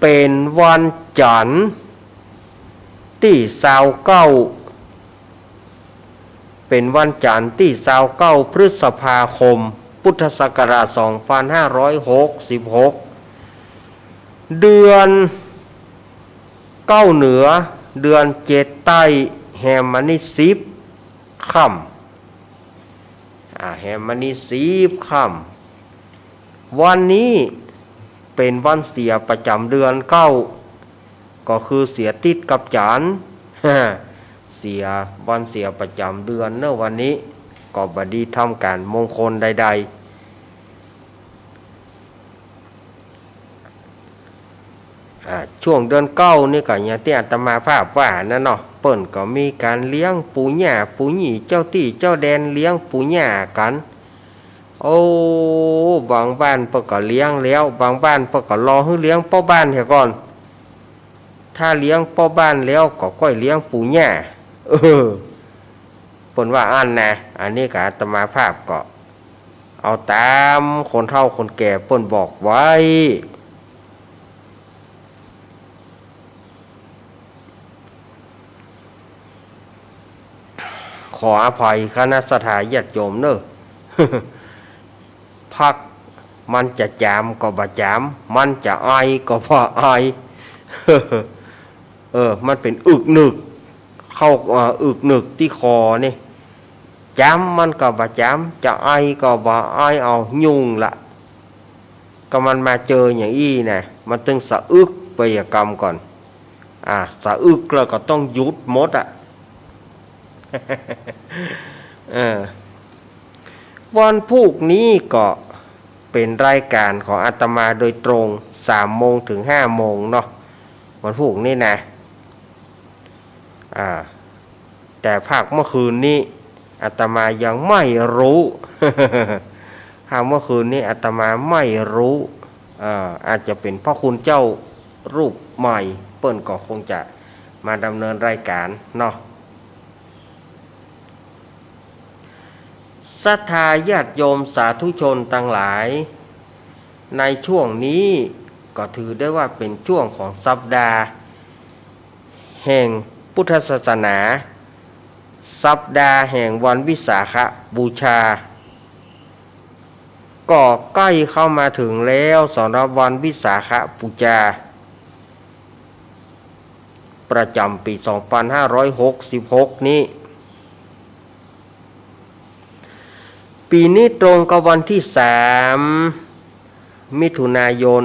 เป็นวันจันทร์ที่29เป็นวันจันทร์ที่29พฤษภาคมพุทธศักราช2566เดือน9เหนือเดือน7ใต้แฮมมันนี่10ค่ำแฮมมันนี่10ค่ำวันนี้เป็นวันเสียประจำเดือน9ก็คือเสียติดกับจันทร์เสียวันเสียประจำเดือนเนอะวันนี้ก็บดีทำการมงคลใดๆช่วงเดือน9นี่ก็อย่างที่อาตมาภาพว่านั่นเนาะเปิ้นก็มีการเลี้ยงปู่ย่าปู่หยี่เจ้าที่เจ้าแดนเลี้ยงปู่ย่ากันโอ้บางบ้านเปิ้นก็เลี้ยงแล้วบางบ้านเปิ้นก็รอให้เลี้ยงพ่อบ้านเสียก่อนถ้าเลี้ยงพ่อบ้านแล้วก็ค่อยเลี้ยงปู่ย่าเปิ้นว่าอันนะอันนี้ก็อาตมาภาพก็เอาตามคนเฒ่าคนแก่เปิ้นบอกไว้ขออภัยคณะสัตยาญาติโยมเนอะ พักมันจะจามก็บ่จามมันจะไอก็บ่ไอ มันเป็นอึกหนึกเข้าอึกหนึกที่คอนี่จามมันก็บ่จามจะไอก็บ่ไอเอายุ่งละก็มันมาเจออย่างอี้นะมันต้องสะอึกไปกรรมก่อนสะอึกแล้วก็ต้องหยุดหมดวันพุธนี้ก็เป็นรายการของอาตมาโดยตรง3 โมงถึง 5 โมงเนาะวันพุธนี้นะแต่ภาคเมื่อคืนนี้อาตมายังไม่รู้ ภาคเมื่อคืนนี้อาตมาไม่รู้อาจจะเป็นพระคุณเจ้ารูปใหม่เปิ้นก็คงจะมาดำเนินรายการเนาะศรัทธาญาติโยมสาธุชนทั้งหลายในช่วงนี้ก็ถือได้ว่าเป็นช่วงของสัปดาห์แห่งพุทธศาสนาสัปดาห์แห่งวันวิสาขบูชาก็ใกล้เข้ามาถึงแล้วสำหรับวันวิสาขบูชาประจำปี2566นี้ปีนี้ตรงกับวันที่3มิถุนายน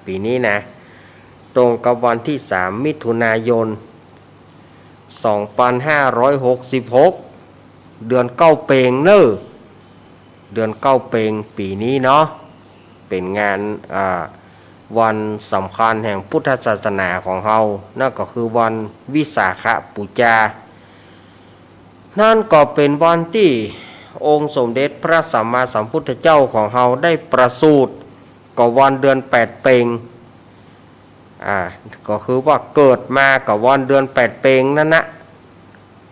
ปีนี้นะตรงกับวันที่3มิถุนายน2566เดือนเก้าเปงเนอะเดือนเก้าเปงปีนี้เนาะเป็นงานวันสำคัญแห่งพุทธศาสนาของเรานั่นก็คือวันวิสาขบูชานั่นก็เป็นวันที่องค์สมเด็จพระสัมมาสัมพุทธเจ้าของเราได้ประสูติก็วันเดือน8เปงก็คือว่าเกิดมากับวันเดือน8เปงนั่นนะ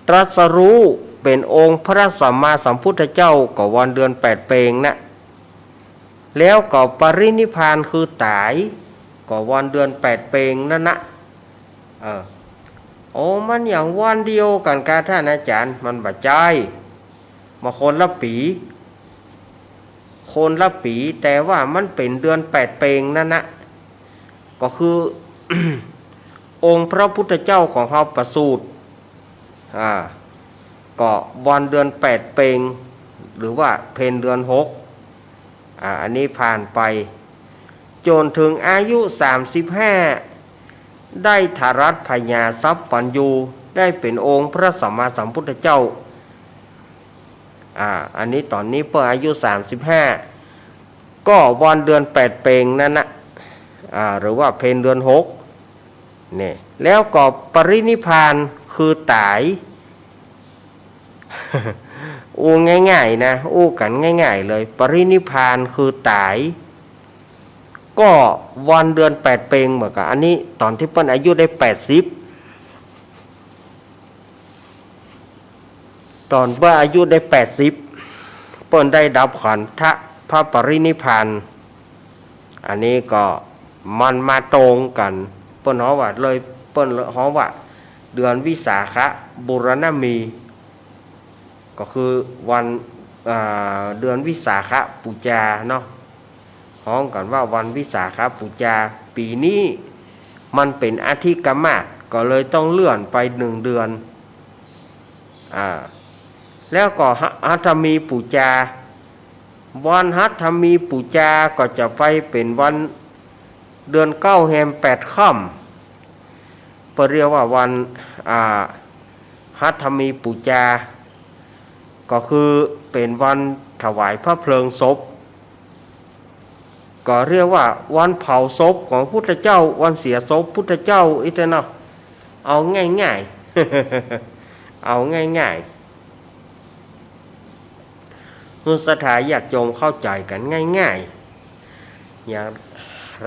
ตรัสรู้เป็นองค์พระสัมมาสัมพุทธเจ้าก็วันเดือน8เปงนะแล้วก็ปรินิพพานคือตายก็วันเดือน8เปงนั่นนะมันอย่างวันเดียวกันกับท่านอาจารย์มันบ่ใจมาคนละปีแต่ว่ามันเป็นเดือน8เปงนั่นนะก็คือ องค์พระพุทธเจ้าของเราประสูติก็วันเดือน8เปงหรือว่าเพ็ญเดือน6อันนี้ผ่านไปจนถึงอายุ35ได้ทารัตพญาทรัพย์ปัญญูได้เป็นองค์พระสัมมาสัมพุทธเจ้าอันนี้ตอนนี้เพิ่งอายุ35ก็วันเดือน8เปงนั่นนะหรือว่าเพ็ญเดือน6นี่แล้วก็ปรินิพพานคือตาย ง่ายๆนะกันง่ายๆเลยปรินิพพานคือตายก็วันเดือน8เปงเหมือนกันอันนี้ตอนที่เพิ่นอายุได้80ตอนเมื่ออายุได้80เปิ้นได้ดับขันธพระปรินิพพานอันนี้ก็ มันมาตรงกันเปิ้นฮ้องว่าเลยเปิ้นฮ้องว่าเดือนวิสาขบูรณมีก็คือวันเดือนวิสาขปูจาเนาะฮ้องกันว่าวันวิสาขปูจาปีนี้มันเป็นอาทิกมาศก็เลยต้องเลื่อนไป1 เดือนแล้วก็หัตถมีปูจาวันหัตถมีปูจาก็จะไปเป็นวันเดือน9 แรม 8 ค่ำเรียกว่าวันหัตถมีปูจาก็คือเป็นวันถวายพระเพลิงศพก็เรียกว่าวันเผาศพของพุทธเจ้าวันเสียศพพุทธเจ้าอีกเนาะเอาง่ายๆเอาง่ายๆเพื่อสถาญาติโยมเข้าใจกันง่ายๆอย่าง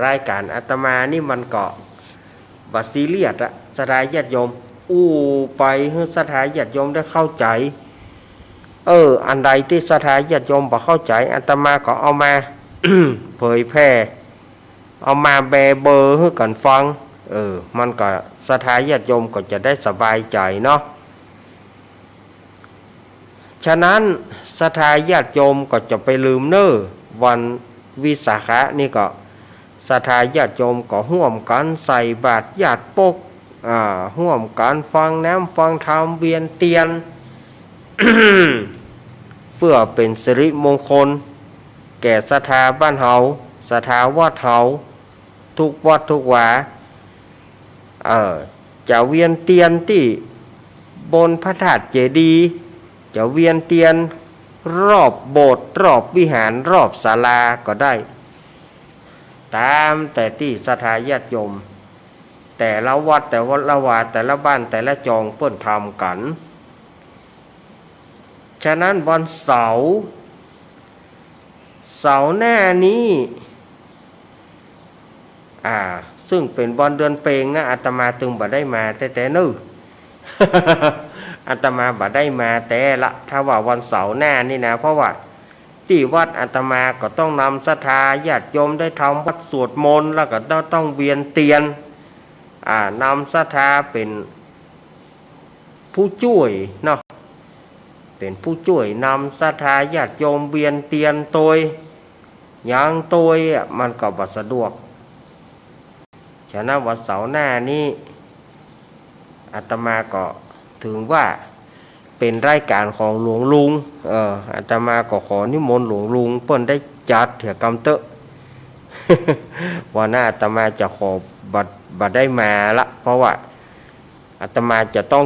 รายการอาตมานี่มันก็บัดซีเรียสอะสถาญาติโยมไปเพื่อสถาญาติโยมได้เข้าใจอันใดที่สถาญาติโยมบ่เข้าใจอาตมาก็เอามา เผยแพร่เอามาแบเบอร์ให้กันฟังมันก็สถาญาติโยมก็จะได้สบายใจเนาะฉะนั้นสถาญาติโยมก็จะไปลืมวันวิสาขะนี่ก็สถาญาติโยมก็ร่วมกันใส่บาตรญาติปกร่วมกันฟังน้ำฟังธรรมเวียนเตียน เพื่อเป็นสิริมงคลแก่ศรัทธาบ้านเฮาศรัทธาวัดเฮาทุกวัดทุกวาจะเวียนเตียนที่บนพระธาตุเจดีย์จะเวียนเตียนรอบโบสถ์รอบวิหารรอบศาลาก็ได้ตามแต่ที่ศรัทธาญาติโยมแต่ละวัดแต่ละวาแต่ละบ้านแต่ละจองเปิ้นทำกันฉะนั้นวันเสาร์หน้านี้ซึ่งเป็นวันเดือนเปงนะอาตมาตึงบ่ได้มาแต่นึอาตมาบ่ได้มาแต่ละถ้าว่าวันเสาร์หน้านี่นะเพราะว่าที่วัดอาตมาก็ต้องนำศรัทธาญาติโยมได้ทำวัดสวดมนต์แล้วก็ต้องเวียนเตียนนำศรัทธาเป็นผู้ช่วยเนาะเป็นผู้ช่วยนำศรัทธาญาติโยมเวียนเตียนโดยอย่างโดยมันก็บ่สะดวกฉะนั้นวันเสาร์หน้านี้อาตมาก็ถึงว่าเป็นรายการของหลวงลุงอาตมาก็ขอนิมนต์หลวงลุงเปิ้นได้จัดเถื่อกำเตอะ วันหน้าอาตมาจะขอบัดได้มาละเพราะว่าอาตมาจะต้อง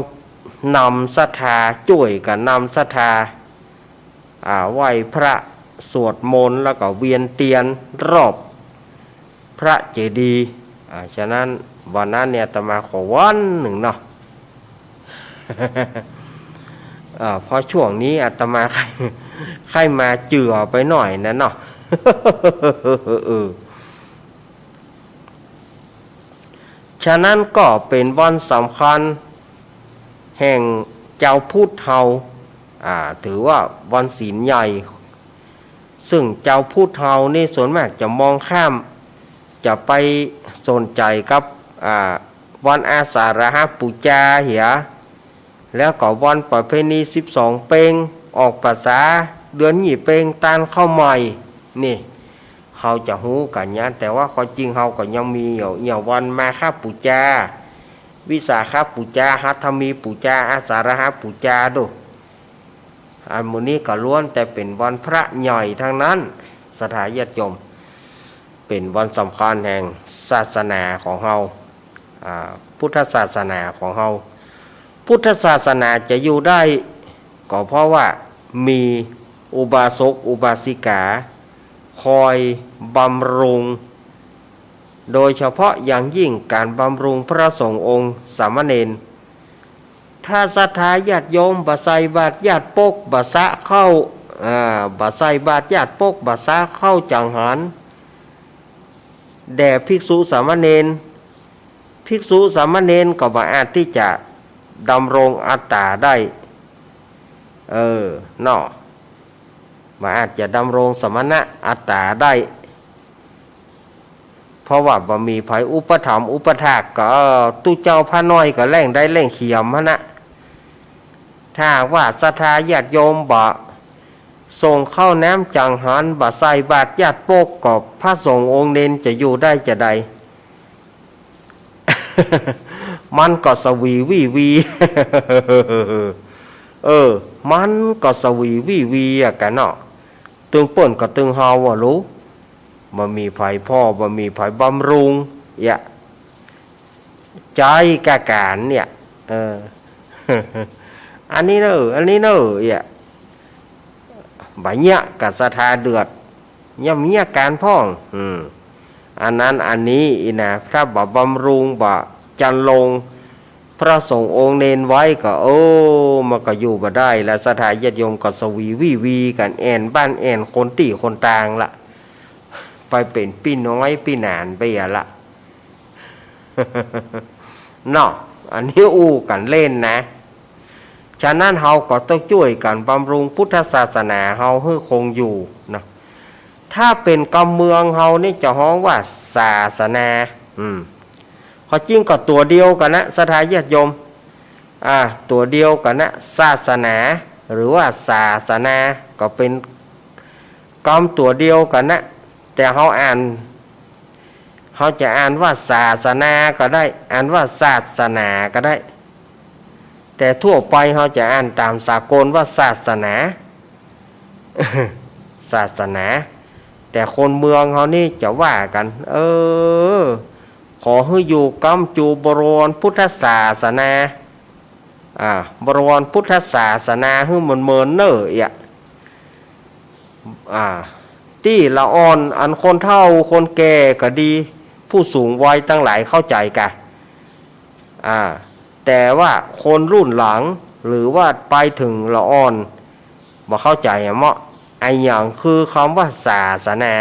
นำศรัทธาช่วยกันนำศรัทธาไหว้พระสวดมนต์แล้วก็เวียนเตียนรอบพระเจดีย์ฉะนั้นวันนั้นเนี่ยอาตมาขอวันหนึ่งเนาะ เพราะช่วงนี้อาตมาใครมาเจือไปหน่อยนะเนาะ ฉะนั้นก็เป็นวันสำคัญแห่งเจ้าพุทธเฮาถือว่าวันศีลใหญ่ซึ่งเจ้าพุทธเฮานี่ส่วนมากจะมองข้ามจะไปสนใจกับวันอาสาฬหปูจาเหียแล้วก็วันประเพณี12เปงออกภาษาเดือนหยี่เปงตานเข้าใหม่นี่เฮาจะฮู้กันเนี่ยแต่ว่าข้อจริงเฮาก็ยังมีอย่างวันมาฆปูจาวิสาขปูจาหัตถมีปูจาอาสาฬหปูจาดูอันมื้อนี้ก็ล้วนแต่เป็นวันพระใหญ่ทั้งนั้นสถาญาติโยมเป็นวันสำคัญแห่งศาสนาของเฮาพุทธศาสนาของเฮาพุทธศาสนาจะอยู่ได้ก็เพราะว่ามีอุบาสกอุบาสิกาคอยบำรุงโดยเฉพาะอย่างยิ่งการบำรุงพระสงฆ์องค์สามเณรถ้าศรัทธาญาติโยมบ่ใส่บาตรญาติปกบ่สะเข้าบ่ใส่บาตรญาติปกบ่สะเข้าจังหันแด่ภิกษุสามเณรภิกษุสามเณรก็บ่อาจที่จะดำรงอัตตาได้เนาะบ่อาจจะดำรงสมณะอัตตาได้เพ ราะว่าบ่มีไผอุปถัมภ์อุปถากก็ตู้เจ้าพระน้อยก็แล่งได้แล่งเขียมฮะนะถ้าว่าศรัทธาญาติโยมบ่ส่งเข้าน้ำจังหันบ่ใส่บาตรญาติโปกก็พระสงฆ์องค์เนนจะอยู่ได้จะใด มันก็สวีวีวี มันก็สวีวีวีอะกันเนาะตึงป่นก็ตึงเฮาว่ารู้บ่มีไผพ่อบ่มีไผบำรุงอย่าใจกะการเนี่ยอันนี้เนอะอย่าบ่เนี้ยกะศรัทธาเดือดย่ำเนี้ยการพ่องอันนั้นอันนี้อีนะพระบ่บำรุงบ่จันลงพระสงฆ์องค์เนนไว้ก็มันก็อยู่บ่ได้แล้วศรัทธาญาติโยมก็สวีวีวีกันแอนบ้านแอนคนตีคนต่างละไปเป็นพี่น้อยพี่นานไปอย่าละเนาะอันนี้อู้กันเล่นนะฉะนั้นเฮาก็ต้องช่วยกันบำรุงพุทธศาสนาเฮาให้คงอยู่นะถ้าเป็นกำเมืองเฮานี่จะฮ้องว่าศาสนาเขาจริงก็ตัวเดียวกันนะศรัทธาญาติโยมตัวเดียวกันนะศาสนาหรือว่าศาสนาก็เป็นกำตัวเดียวกันนะแต่เขาจะอ่านว่าศาสนาก็ได้อ่านว่าศาสนาก็ได้แต่ทั่วไปเขาจะอ่านตามสากลว่าศาสนา ศาสนาแต่คนเมืองเขานี่จะว่ากันขอให้อยู่กำจูบรวนพุทธศาสนาบรวนพุทธศาสนาให้มันเมินเนอที่ละอ่อนอันคนเฒ่าคนแก่ก็ดีผู้สูงวัยตั้งหลายเข้าใจกันแต่ว่าคนรุ่นหลังหรือว่าไปถึงละอ่อนบ่เข้าใจเหมาะไออย่างคือคำว่าศาสนา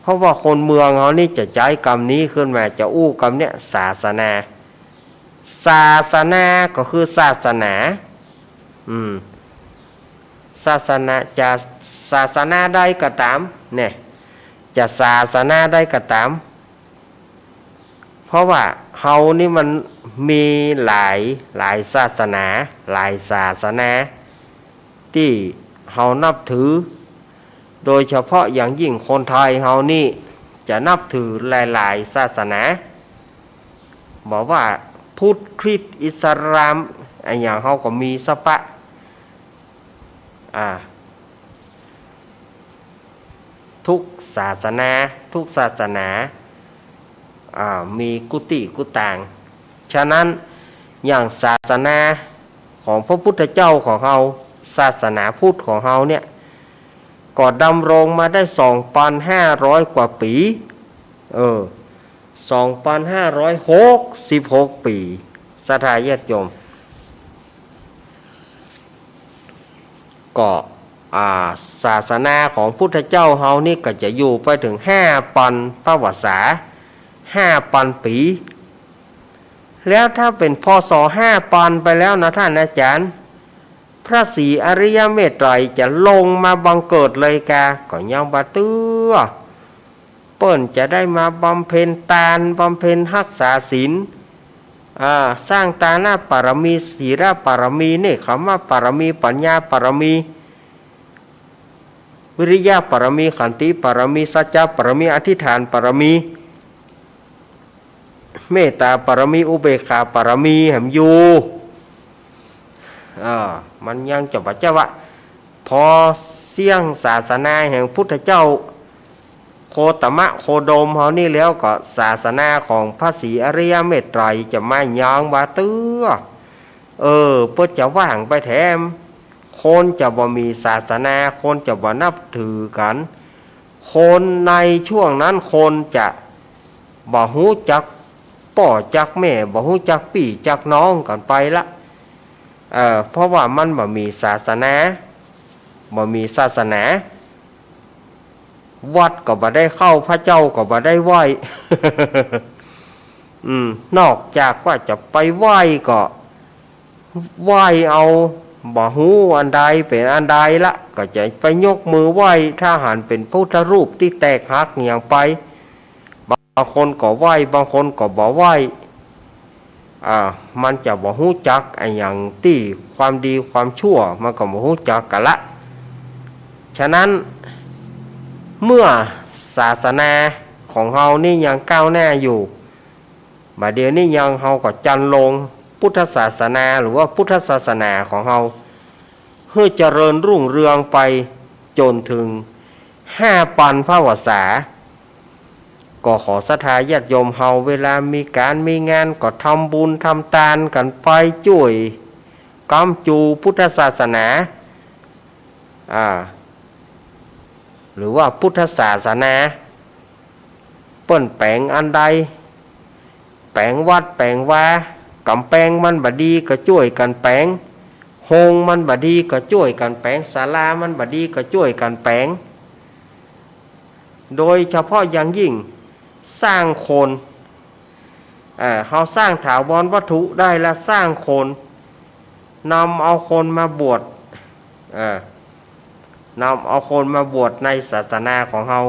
เพราะว่าคนเมืองเขานี่จะใช้คำนี้ขึ้นมาจะอู้คำเนี้ยศาสนาศาสนาก็คือศาสนาศาสนาจะศาสนาใดก็ตามเนี่ยจะศาสนาใดก็ตามเพราะว่าเฮานี่มันมีหลายศาสนาหลายศาสนาที่เฮานับถือโดยเฉพาะอย่างยิ่งคนไทยเฮานี่จะนับถือหลายศาสนาบอกว่าพุทธคริสต์อิสลามไอ้อย่างเฮาก็มีสปะทุกศาสนามีกุฏิกุฏางฉะนั้นอย่างศาสนาของพระพุทธเจ้าของเราศาสนาพุทธของเราเนี่ยก็ดำรงมาได้ 2,500 กว่าปี2,566 ปีศรัทธาญาติโยมก็ศาสนาของพุทธเจ้าเฮานี่ก็จะอยู่ไปถึง 5,000 พระวสา 5,000 ปีแล้วถ้าเป็นพศ 5,000 ไปแล้วนะท่านอาจารย์พระศรีอริยเมตไตรจะลงมาบังเกิดเลยกาก็ยังบ่ตื้อเปิ้นจะได้มาบำเพ็ญทานบำเพ็ญรักษาศีลสร้างตานาปารมีศีลปารมีนี่คำว่าปารมีปัญญาปารมีวิริยะปารมีขันติปารมีสัจจะปารมีอธิษฐานปารมีเมตตาปารมีอุเบกขาปารมีแห่งอยู่มันยังจะบัจจวะพอเสี่ยงศาสนาแห่งพุทธเจ้าโคตมะโคโดมเฮานี่แล้วก็ศาสนาของพระศรีอริยเมตไตรจะไม่ยังบาตื้อเพื่อจะว่างไปแถมคนจะบ่มีศาสนาคนจะบ่นับถือกันคนในช่วงนั้นคนจะบ่ฮู้จักป่อจักแม่บ่ฮู้จักพี่จักน้องกันไปละเพราะว่ามันบ่มีศาสนาวัดก็บ่ได้เข้าพระเจ้าก็บ่ได้ไหว้ นอกจากว่าจะไปไหว้ก็ไหว้เอา บ่ฮู้อันใดเป็นอันใดละก็จะไปยกมือไหว้ถ้าหันเป็นพุทธรูปที่แตกหักเหี่ยงไปบางคนก็ไหว้บางคนก็บ่ไหว้มันจะบ่ฮู้จักไอ้หยังที่ความดีความชั่วมันก็บ่ฮู้จักกันละฉะนั้นเมื่อศาสนาของเฮานี่ยังก้าวหน้าอยู่บัดเดี๋ยวนี้ยังเฮาก็จันลงพุทธศาสนาหรือว่าพุทธศาสนาของเฮาเพื่อเจริญรุ่งเรืองไปจนถึง5 ปันพวสาก็ขอศรัทธาญาติโยมเฮาเวลามีการมีงานก็ทำบุญทำทานกันไปช่วยกำจูพุทธศาสนาหรือว่าพุทธศาสนาเปิ้นแปลงอันใดแปลงวัดแปลงวากำแพงมันบดีก็ช่วยกันแปลงโฮงมันบดีก็ช่วยกันแปลงศาลามันบดีก็ช่วยกันแปลงโดยเฉพาะอย่างยิ่งสร้างคนเขาสร้างถาวรวัตถุได้และสร้างคนนำเอาคนมาบวชนำเอาคนมาบวชในศาสนาของเรา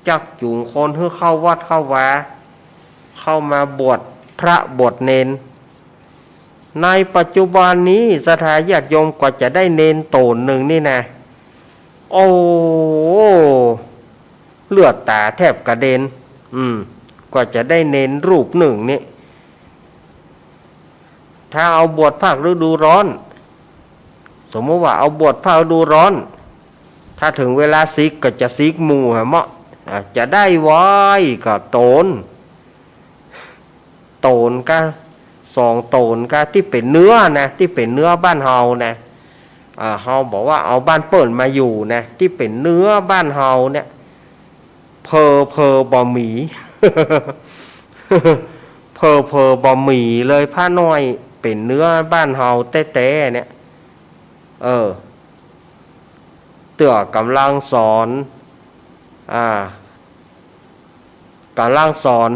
จักจูงคนให้เข้าวัดเข้าวาเข้ามาบวชพระบวชเนนในปัจจุบันนี้ศรัทธาญาติโยมก็จะได้เนนโตนหนึ่งนี่นะโอ้เลือดตาแทบกระเด็นก็จะได้เนนรูปหนึ่งนี่ถ้าเอาบวชภาคฤดูร้อนสมมติว่าเอาบวชภาคฤดูร้อนถ้าถึงเวลาซิกก็จะซิกหมู่เหมาะจะได้ไว้ก็โตนก็2 โตนก็ที่เป็นเนื้อนะที่เป็นเนื้อบ้านเฮานะเฮาบอกว่าเอาบ้านเปิ่นมาอยู่นะที่เป็นเนื้อบ้านเฮาเนี่ยเพอบ่หมี เพอบ่หมีเลยผ้าน้อยเป็นเนื้อบ้านเฮาแต้ๆเนี่ยเตื่อกำลังสอนกำลังสอน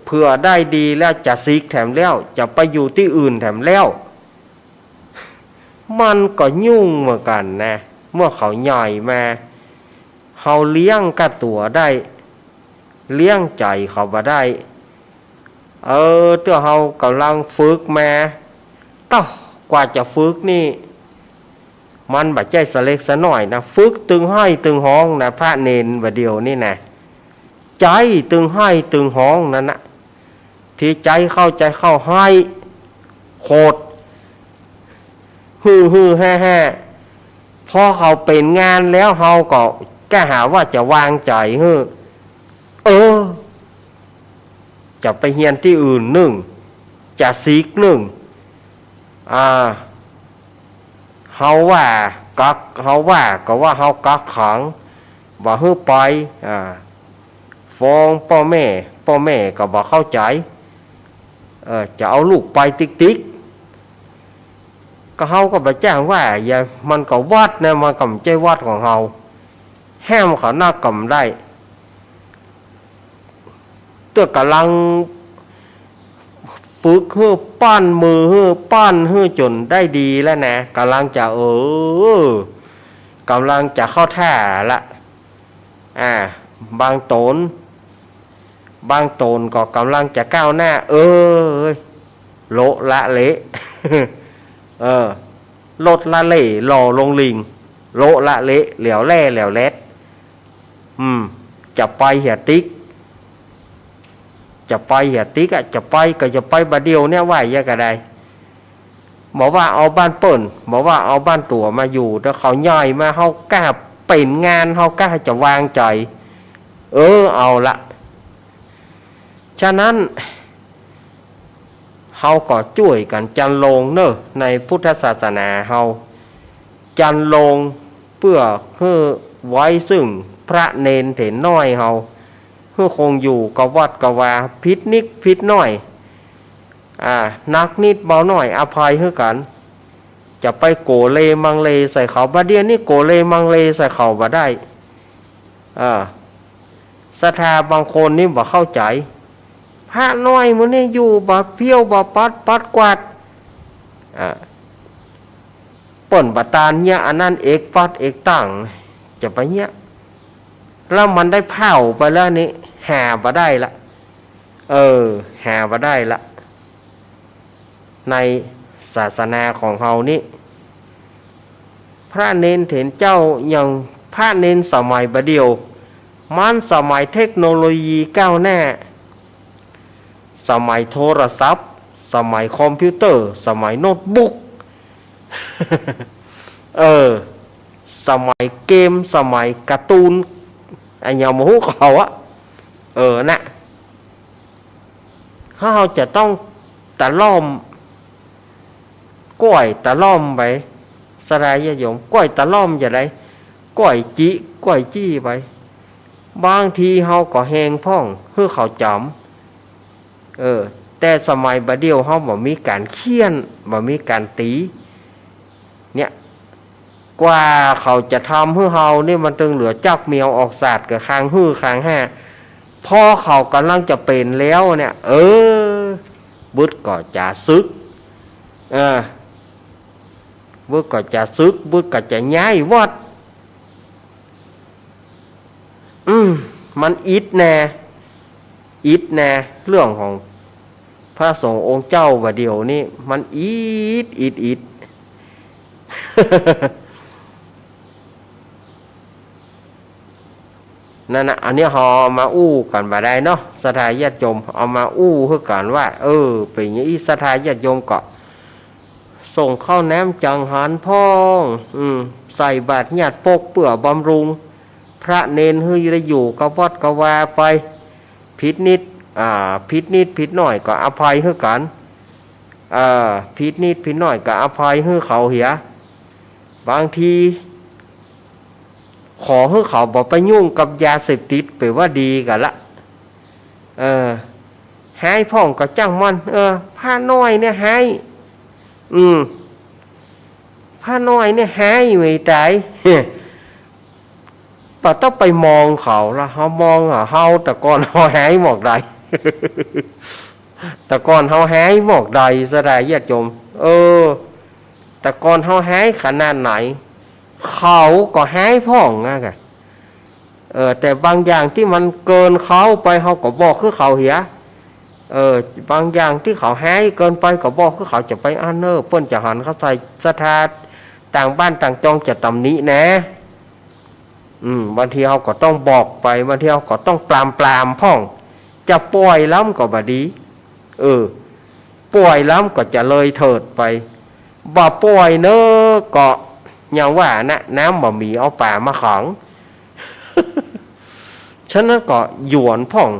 เพื่อได้ดีแล้วจะซิกแถมแล้วจะไปอยู่ที่อื่นแถมแล้วมันก็ยุ่งเหมือนกันนะเมื่อเขาใหญ่มาเฮาเลี้ยงกับตัวได้เลี้ยงใจเขาบ่ได้ตัวเฮากำลังฝึกมากว่าจะฝึกนี่มันบ่ใจสะเล็กสะน้อยนะฝึกตึงให้ตึงห้องนะพระเนนบ่เดียวนี่นะใจตึงให้ตึงห้องนั่นนะที่ใจเข้าใจเข้าให้โคตรฮือแฮ่พอเขาเป็นงานแล้วเฮาก็แก้หาว่าจะวางใจจะไปเฮียนที่อื่นหนึ่งจะซีกหนึ่งเฮาว่าก็ว่าเฮากักขังว่าฮื้อไปฟ้องพ่อแม่ก็บ่เข้าใจจะเอาลูกไปติ๊กก็เฮาก็บ่แจ้งว่าอย่ามันก็วัดนะมันก็ไม่ใช่วัดของเฮาแห้มเขาหน้ากำได้ตัวกำลังฝึกปั้นมือปั้นจนได้ดีแล้วนะกำลังจะกำลังจะเข้าท่าละบางโตนก็กำลังจะก้าวหน้าโลละเละลดละเละหล่อลงลิงโลละเละเหลียวแลดจะไปเหียติ๊กจะไปบัดเดียวเนี่ยว่าอย่างก็ได้บอกว่าเอาบ้านเปิ่นบอกว่าเอาบ้านตัวมาอยู่แล้วเขาย่อยมาเฮากล้าเป็นงานเฮากล้าจะวางใจเอาละฉะนั้นเฮาก็ช่วยกันจันลงในพุทธศาสนาเฮาจันลงเพื่อไว้ซึ่งพระเนนเถนน้อยเฮาเพื่อคงอยู่กับวัดกับวาพิษนิดพิษน้อยนักนิดเบาน้อยอภัยให้กันจะไปโกเลมังเลใส่เขาบาเดียนี่โกเลมังเลใส่เขาบ่ได้ศรัทธาบางคนนี่บ่เข้าใจพระน้อยมื้อนี้อยู่บ่เพี้ยวบ่ปัดกวาด ป่นบาตานเนี่ยอันนั้นเอกปัดเอกตั้งจะไปเนี่ยแล้วมันได้เผาไปแล้วนี่หาบ่ได้ละหาบ่ได้ละในศาสนาของเฮานี่พระเนนเถนเจ้าอย่างพระเนนสมัยบเดียวมันสมัยเทคโนโลยีก้าวหน้าสมัยโทรศัพท์สมัยคอมพิวเตอร์สมัยโน้ตบุ๊ก สมัยเกมสมัยการ์ตูนอันยามูเขาอะนะถ้าเราจะต้องตะล่อมก้อยตะล่อมไปสลายโยมก้อยตะล่อมจะได้ก้อยจี้ไปบางทีเฮาก็แหงพ่องเพื่อเขาจำแต่สมัยบัดเดียวเฮาบ่มีการเคี่ยนบ่มีการตีเนี่ยกว่าเขาจะทำให้เฮานี่มันตึงเหลือจักเมียวออกศาสตร์กับคางหื้อคางห้าพอเขากำลังจะเป็นแล้วเนี่ยบุตรก็จะซึกบุตรก็จะซึกบุตรก็จะย้ายวัดมันอิดแน่เรื่องของพระสงฆ์องค์เจ้าว่าเดียวนี่มันอิด นั่นนะอันนี้họมาอู้กันบ่ได้เนาะศรัทธาญาติโยมเอามาอู้เพื่อกันว่าเป็นอย่างนี้ศรัทธาญาติโยมก็ส่งข้าวน้ำจังหันพ่องใส่บาตรญาติปกเปื่อบำรุงพระเนนเฮ้ยได้อยู่กับวัดกวาไปผิดนิดผิดหน่อยก็อภัยเพื่อกันผิดนิดผิดหน่อยก็อภัยเพื่อเขาเหียบางทีขอให้เขาบอกไปยุ่งกับยาเสพติดไปว่าดีกันละหายพ่องก็จ้างมันผ้าน้อยเนี่ยหายผ้าน้อยเนี่ยหายไม่ตายป่ะต้องไปมองเขาละเขามองเฮาแต่ก่อนเขาหายหมอกใด แต่ก่อนเขาหายหมอกใดสลายญาติโยมแต่ก่อนเขาหายขนาดไหนเขาก็หายพ่องนะกะแต่บางอย่างที่มันเกินเขาไปเขาก็บอกคือเขาเหียบางอย่างที่เขาหายเกินไปก็บอกคือเขาจะไปอันเปิ้นจะหันเขาใส่ศรัทธาต่างบ้านต่างจองจะตำหนินะบางทีเขาก็ต้องบอกไปบางทีเขาก็ต้องปรามพ่องจะปล่อยล้ำก็บดีปล่อยล้ำก็จะเลยเถิดไปบ่ปล่อยเนอะก็อย่างว่านะน้ำบ่มีเอาป่ามาขัง ฉะนั้นก็หยวนพ่อง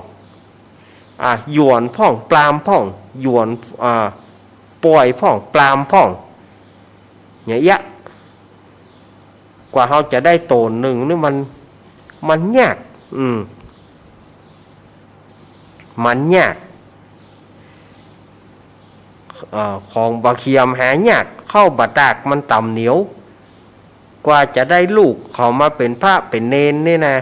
หยวนพ่องปรามพ่องหยวนปล่อยพ่องปรามพ่องอย่างเงี้ยกว่าเขาจะได้โตนหนึ่งนี่มันยากมันยากของบะเคียมหายากเข้าบะตากมันต่ำเหนียวกว่าจะได้ลูกเขามาเป็นพระเป็นเนนนี่นะ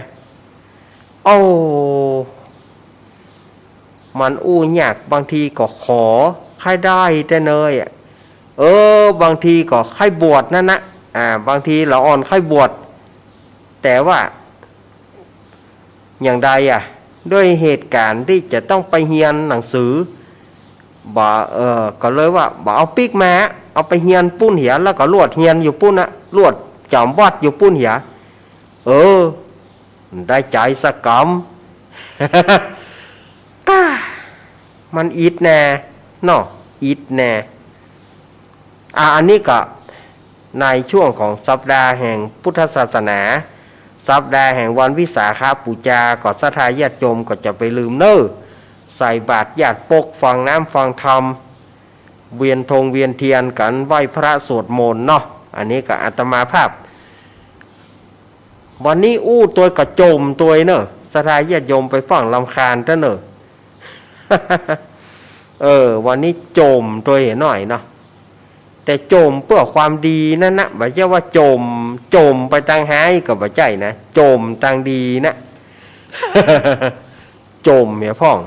มันอู้ยากบางทีก็ขอใครได้แต่เนยบางทีก็ใครบวชนั่นนะบางทีเราอ่อนใครบวชแต่ว่าอย่างใดด้วยเหตุการณ์ที่จะต้องไปเรียนหนังสือก็เลยว่าเอาปิกมาเอาไปเรียนปุ้นเหียแล้วก็ลวดเรียนอยู่ปุ้นลวดจอมวัดอยู่ปุ้นเหียได้ใจสักกรรม มันอิดแน่เนาะอิดแน่อันนี้ก็ในช่วงของสัปดาห์แห่งพุทธศาสนาสัปดาห์แห่งวันวิสาขบูชาก็ศรัทธาญาติโยมก็จะไปลืมใส่บาตรญาติปกฟังน้ำฟังธรรมเวียนธงเวียนเทียนกันไหว้พระสวดมนต์เนาะอันนี้ก็อาตมาภาพวันนี้ตัวกระโจมตัวเนอะศรัทธาญาติโยมไปฟังลำคาญเนอะ วันนี้โจมตัวหน่อยเนาะแต่โจมเพื่อความดีนั่นนะไม่ใช่ว่าโจมไปทางหายก็ไม่ใช่นะโจมทางดีนะ โจมเนี่ยพ่อง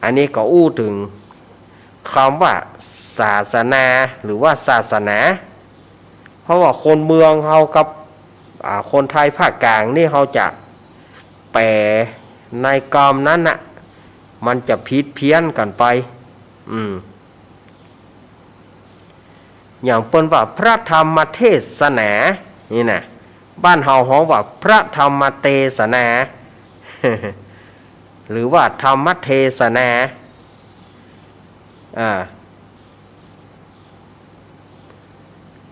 อันนี้ก็ถึงคำว่า ศาสนาหรือว่าศาสนาเพราะว่าคนเมืองเขากับคนไทยภาคกลางนี่เขาจะแปลในกรรมนั้นน่ะมันจะผิดเพี้ยนกันไปอย่างเปิ้นว่าพระธรรมเทศนานี่นะบ้านเฮาฮ้องว่าพระธรรมเทศนา หรือว่าธรรมเทศนา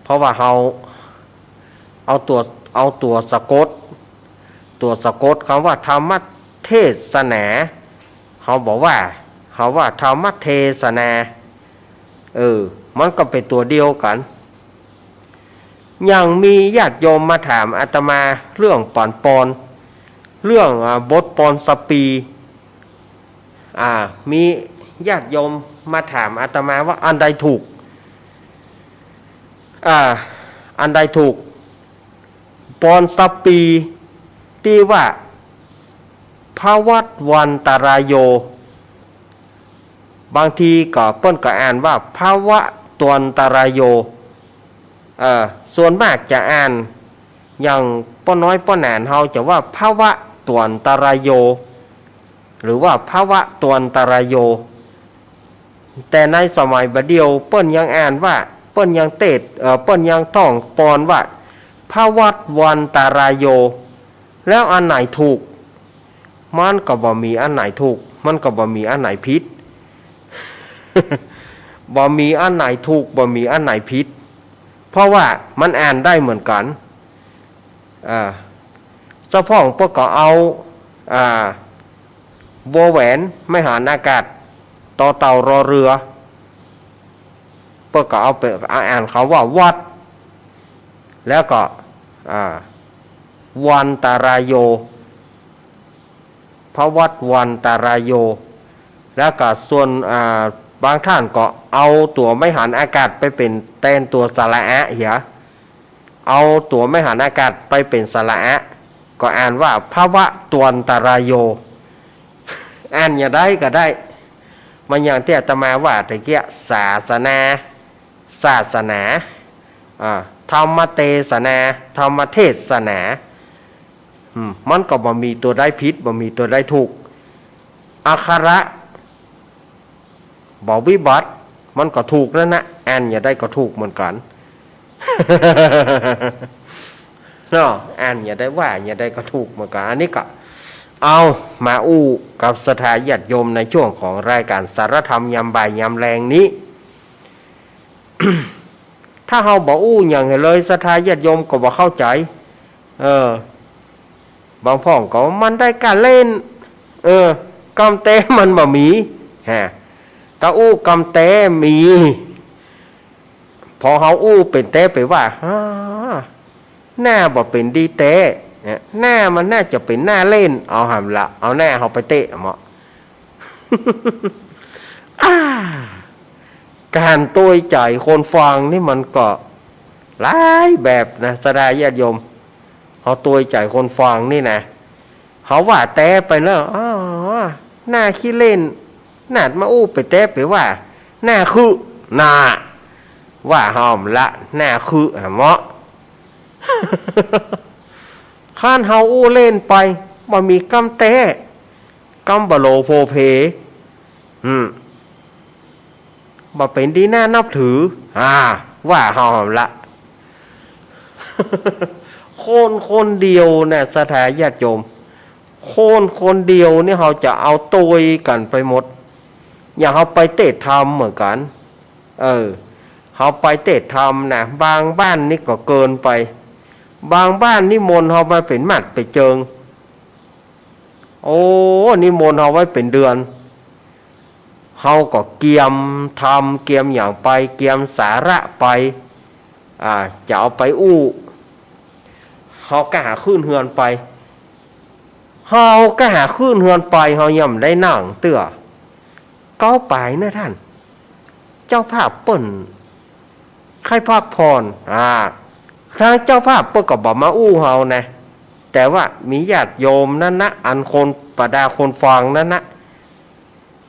เพราะว่าเฮาเอาตัวสะกดคำว่าธรรมเทศนาเขาบอกว่าธรรมเทศนามันก็เป็นตัวเดียวกันยังมีญาติโยมมาถามอาตมาเรื่องปอนเรื่องบทปอนสปีมีญาติโยมมาถามอาตมาว่าอันใดถูกอันใดถูกปอนสปีที่ว่าภวัตวันตรายโยบางทีก็เปิ้นก็อ่านว่าภวะตวันตรายโยส่วนมากจะอ่านอย่างป้อน้อยป้อหนานเฮาจะว่าภวะตวันตรายโยหรือว่าภวะตวันตรายโยแต่ในสมัยบัดเดียวเปิ้นยังอ่านว่าเปิ้นยังเปิ้นยังท่องปอนว่าภวัตวันตรายโยแล้วอันไหนถูกมันก็บ่มีอันไหนถูกมันก็บ่มีอันไหนผิด บ่มีอันไหนถูกบ่มีอันไหนผิดเพราะว่ามันอ่านได้เหมือนกันเจ้าพ่อของพวกก็เอาวอแหวนไม่หารอากาศต่อเต่ารอเรือพวกก็เอาไปอ่านเขาว่าวัดแล้วก็วันตารายโยภวัตวันตารายโยแล้วก็ส่วนบางท่านก็เอาตัวไม่หันอากาศไปเป็นแทนตัวสระอะเหียเอาตัวไม่หันอากาศไปเป็นสระอะก็อ่านว่าภวะตวันตารายโยอ่านอย่างได้ก็ได้มันอย่างที่อาตมาว่าตะเกียศาสนาธรรมเทศนาธรรมเทศนามันก็บ่มีตัวได้ผิดบ่มีตัวได้ถูกอักขระบ่วิบัติมันก็ถูกแล้วนะอ่านอย่าได้ก็ถูกเหมือนกัน เนาะอ่านอย่าได้ว่าอย่าได้ก็ถูกเหมือนกันอันนี้ก็เอามาอู้กับสถาญาติโยมในช่วงของรายการสารธรรมยามบ่ายยามแรงนี้ ถ้าเฮาบ่อู้อย่างเลยสถาญาติโยมก็บ่เข้าใจบางพ่องก็มันได้การเล่นกำเตมันบ่มีถ้าอู้กำเตมีพอเฮาอู้เป็นเตไปว่าหน้าบ่เป็นดีเตหน้ามันน่าจะเป็นหน้าเล่นเอาหำละเอาหน้าเฮาไปเตะเหมาะ การตุ้ยใจคนฟังนี่มันก็หลายแบบนะสดาญาติโยมเขาตุ้ยใจคนฟังนี่นะเขาว่าแต่ไปเนอะหน้าขี้เล่นหน้ามาอู้ไปแต่ไปว่าหน้าคือหน้าว่าหอมละหน้าคือเหมาะ ข้านเฮาอู้เล่นไปบ่มีกำแต่กำบโลโพเพบ่เป็นดีน่านับถือว่าหอมละ คนเดียวเนี่ยสถาญาติโยมคนเดียวนี่เขาจะเอาตุยกันไปหมดอย่างเขาไปเตะธรรมเหมือนกันเขาไปเตะธรรมนะบางบ้านนี่ก็เกินไปบางบ้านนิมนต์เขามาเป็นมัดไปเจิงนิมนต์เขาไว้เป็นเดือนเขาก็เกียมธรรมเกียมอย่างไปเกียมสาระไปจะเอาไปอู้เขาก็หาขึ้นเฮือนไปเขาก็หาขึ้นเฮือนไปเขาย่ำได้นั่งเตื้อเก้าไปนะท่านเจ้าภาพเปิ้นใครพักพรทางเจ้าภาพเปิ้นก็บอกมาอู้เฮานะแต่ว่ามีญาติโยมนั่นนะอันคนประดาคนฟังนั่นนะ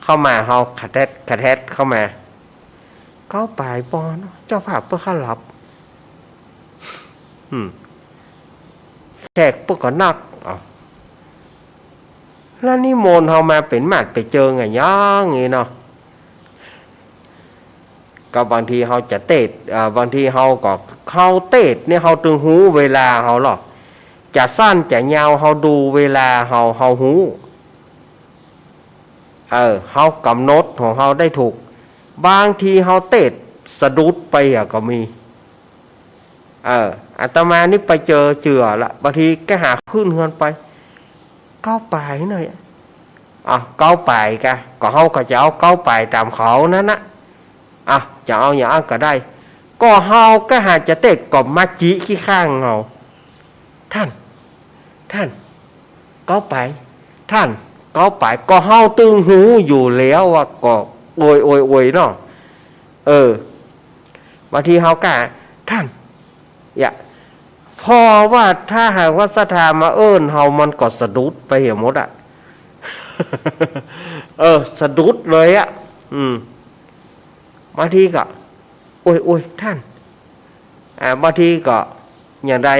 เข้ามาเฮาขะแทดเข้ามา เก้าปลายปอนเจ้าภาพเพื่อข้าหลับแขกเพื่อก็นักแล้วนี่โมนเฮามาเป็นหมัดไปเจอไงย่างงี้เนาะก็บางทีเฮาจะเตะบางทีเฮาก็เข้าเตะเนี่ยเฮาตึงหูเวลาเฮาหรอกจะสั้นจะยาวเฮาดูเวลาเฮาหูเฮากำหนดของเฮาได้ถูกบางทีเฮาเตะสะดุดไปก็มีอาตมานี่ไปเจือละบางทีก็หาขึ้นเงินไปเก้าปลายหน่อยเก้าปลายกะก็เฮาก็จะเอาเก้าปลายตามเขานั่นนะจะเอาอย่างนั้นก็ได้ก็เฮาก็หาจะเตะกับมัจจิขี้ข้างเฮาท่านเก้าปลายท่านเก้าปลายก็เฮาตึงหูอยู่แล้วว่าก็โอยเนาะบางทีเฮาก็ท่านพอว่าถ้าหากว่าศรัทธามาเฮามันก็สะดุดไปเหี่ยหมดสะดุดเลยบางทีก็โอ้ยท่านบางทีก็อย่างไร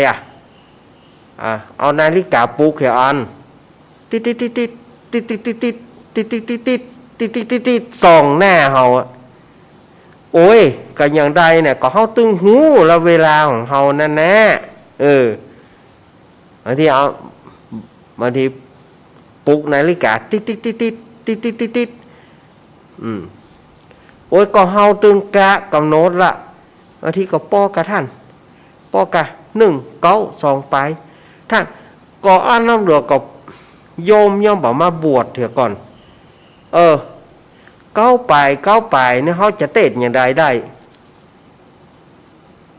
เอานาฬิกาปลุกเขียนติดส่องหน้าเฮาโอ้ยก็อย่างใดเนี่ยก็เฮาตึงหูแล้วเวลาของเฮานั่นแน่บางทีปลุกนาฬิกาติดโอ้ยก็เฮาตึงกะกำหนดละบางทีก็ป้อกะท่านป้อกะ1 9 2ไปท่านก็อันน้ำเหลือกับโยมบอกมาบวชเถอะก่อนเก้าไปเนี่ยเขาจะเตะอย่างใดได้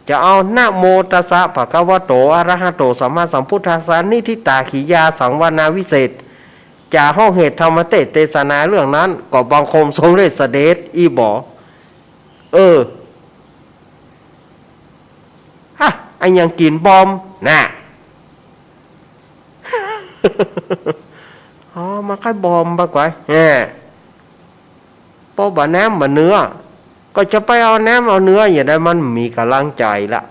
จะเอานะโมตัสสะภะคะวะโตอะระหะโตสัมมาสัมพุทธัสสะนิทิตาขิยาสังวนาวิเศษจะห้องเหตุธรรมเทศนาเรื่องนั้นก็บังคมสมเด็จเสด็จอีบ่อันยังกินบอมน่ะมาค่อยบอมบ้างไว้พอบ่น้ำบ่เนื้อก็จะไปเอาน้ำเอาเนื้ออย่างนั้นมันมีกำลังใจละ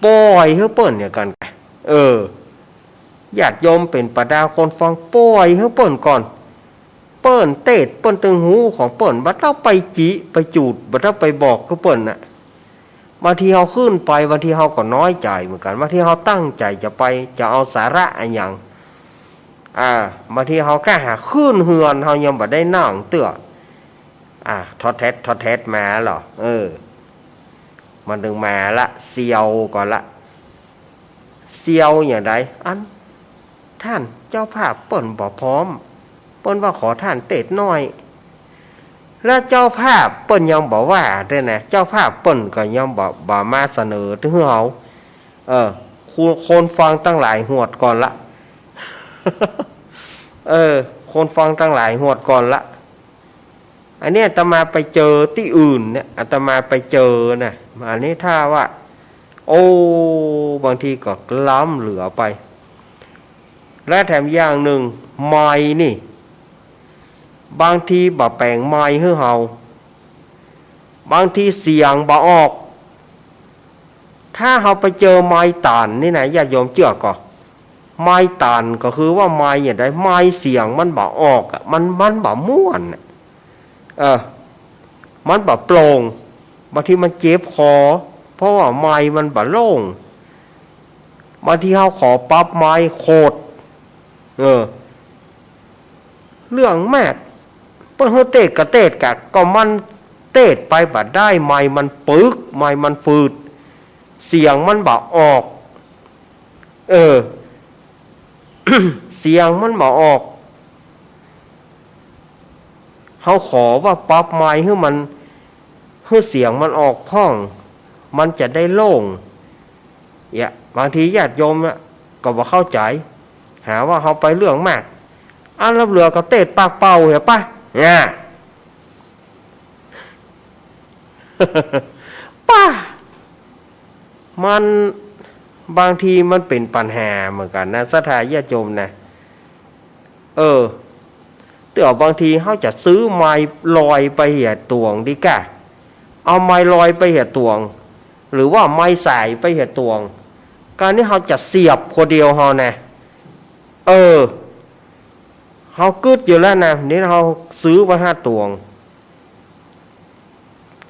ปล่อยเฮ้เปิ้นอย่างกันญาติโยมเป็นประดาคนฟังปล่อยเฮ้เปิ้นก่อนเปิ้นเตะเปิ้นตึงหูของเปิ้นบัดเราไปจิไปจูดบัดเราไปบอกคือเปิ้นน่ะบางทีเฮาขึ้นไปบางทีเฮาก็น้อยใจเหมือนกันบางทีเฮาตั้งใจจะไปจะเอาสาระอะไรอย่างบางทีเฮาแค่หาขึ้นเฮือนเฮายังบ่ได้นั่งเตื้อทอดแท้มาหรอมันดึงมาละเสียวก่อนละเสียวอย่างไรท่านเจ้าภาพเปิ้นบ่พร้อมเปิ้นว่าขอท่านเตะน้อยแล้วเจ้าภาพเปิ้นยังบอกว่าด้วยนะเจ้าภาพเปิ้นก็ยังบ่มาเสนอถึงเฮาคนฟังตั้งหลายหวดก่อนละคนฟังตั้งหลายหวดก่อนละอันนี้อาตมาไปเจอที่อื่นเนี่ยอาตมาไปเจอนะอันนี้ถ้าว่าบางทีก็ล้ำเหลือไปและแถมอย่างหนึ่งไม้นี่บางทีบ่แปลงไม้ให้เฮาบางทีเสียงบ่ออกถ้าเฮาไปเจอไม้ตานนี่นะญาติโยมเชื่อก่อไม้ตานก็คือว่าไม้อย่างไรไม้เสียงมันบ่ออกมันบ่ม่วนมันบ่โปร่งบางทีมันเจ็บคอเพราะว่าไม้มันบ่โล่งบางทีเฮาขอปรับไม้โคตรเรื่องแม่เปิ้นเฮาเตะกะก็มันเตะไปบ่ได้ไม้มันปึกไม้มันฝืดเสียงมันบ่ออกเสียงมันบ่ออกเฮาขอว่าปรับไม้ให้เสียงมันออกพ้องมันจะได้โล่งบางทีญาติโยมก็บ่เข้าใจหาว่าเฮาไปเรื่องมากรับเหลือก็เตะปากเป่าเห็นป่ะป้ามันบางทีมันเป็นปัญหาเหมือนกันนะศรัทธาญาติโยมนะ เดี๋ยวบางทีเขาจะซื้อไม้ลอยไปเหี่ยตวงดีกะเอาไม้ลอยไปเหี่ยตวงหรือว่าไม้สายไปเหี่ยตวงการนี้เขาจะเสียบคนเดียวเขานะเขากึดอยู่แล้วนะนี่เขาซื้อไว้5 ตวง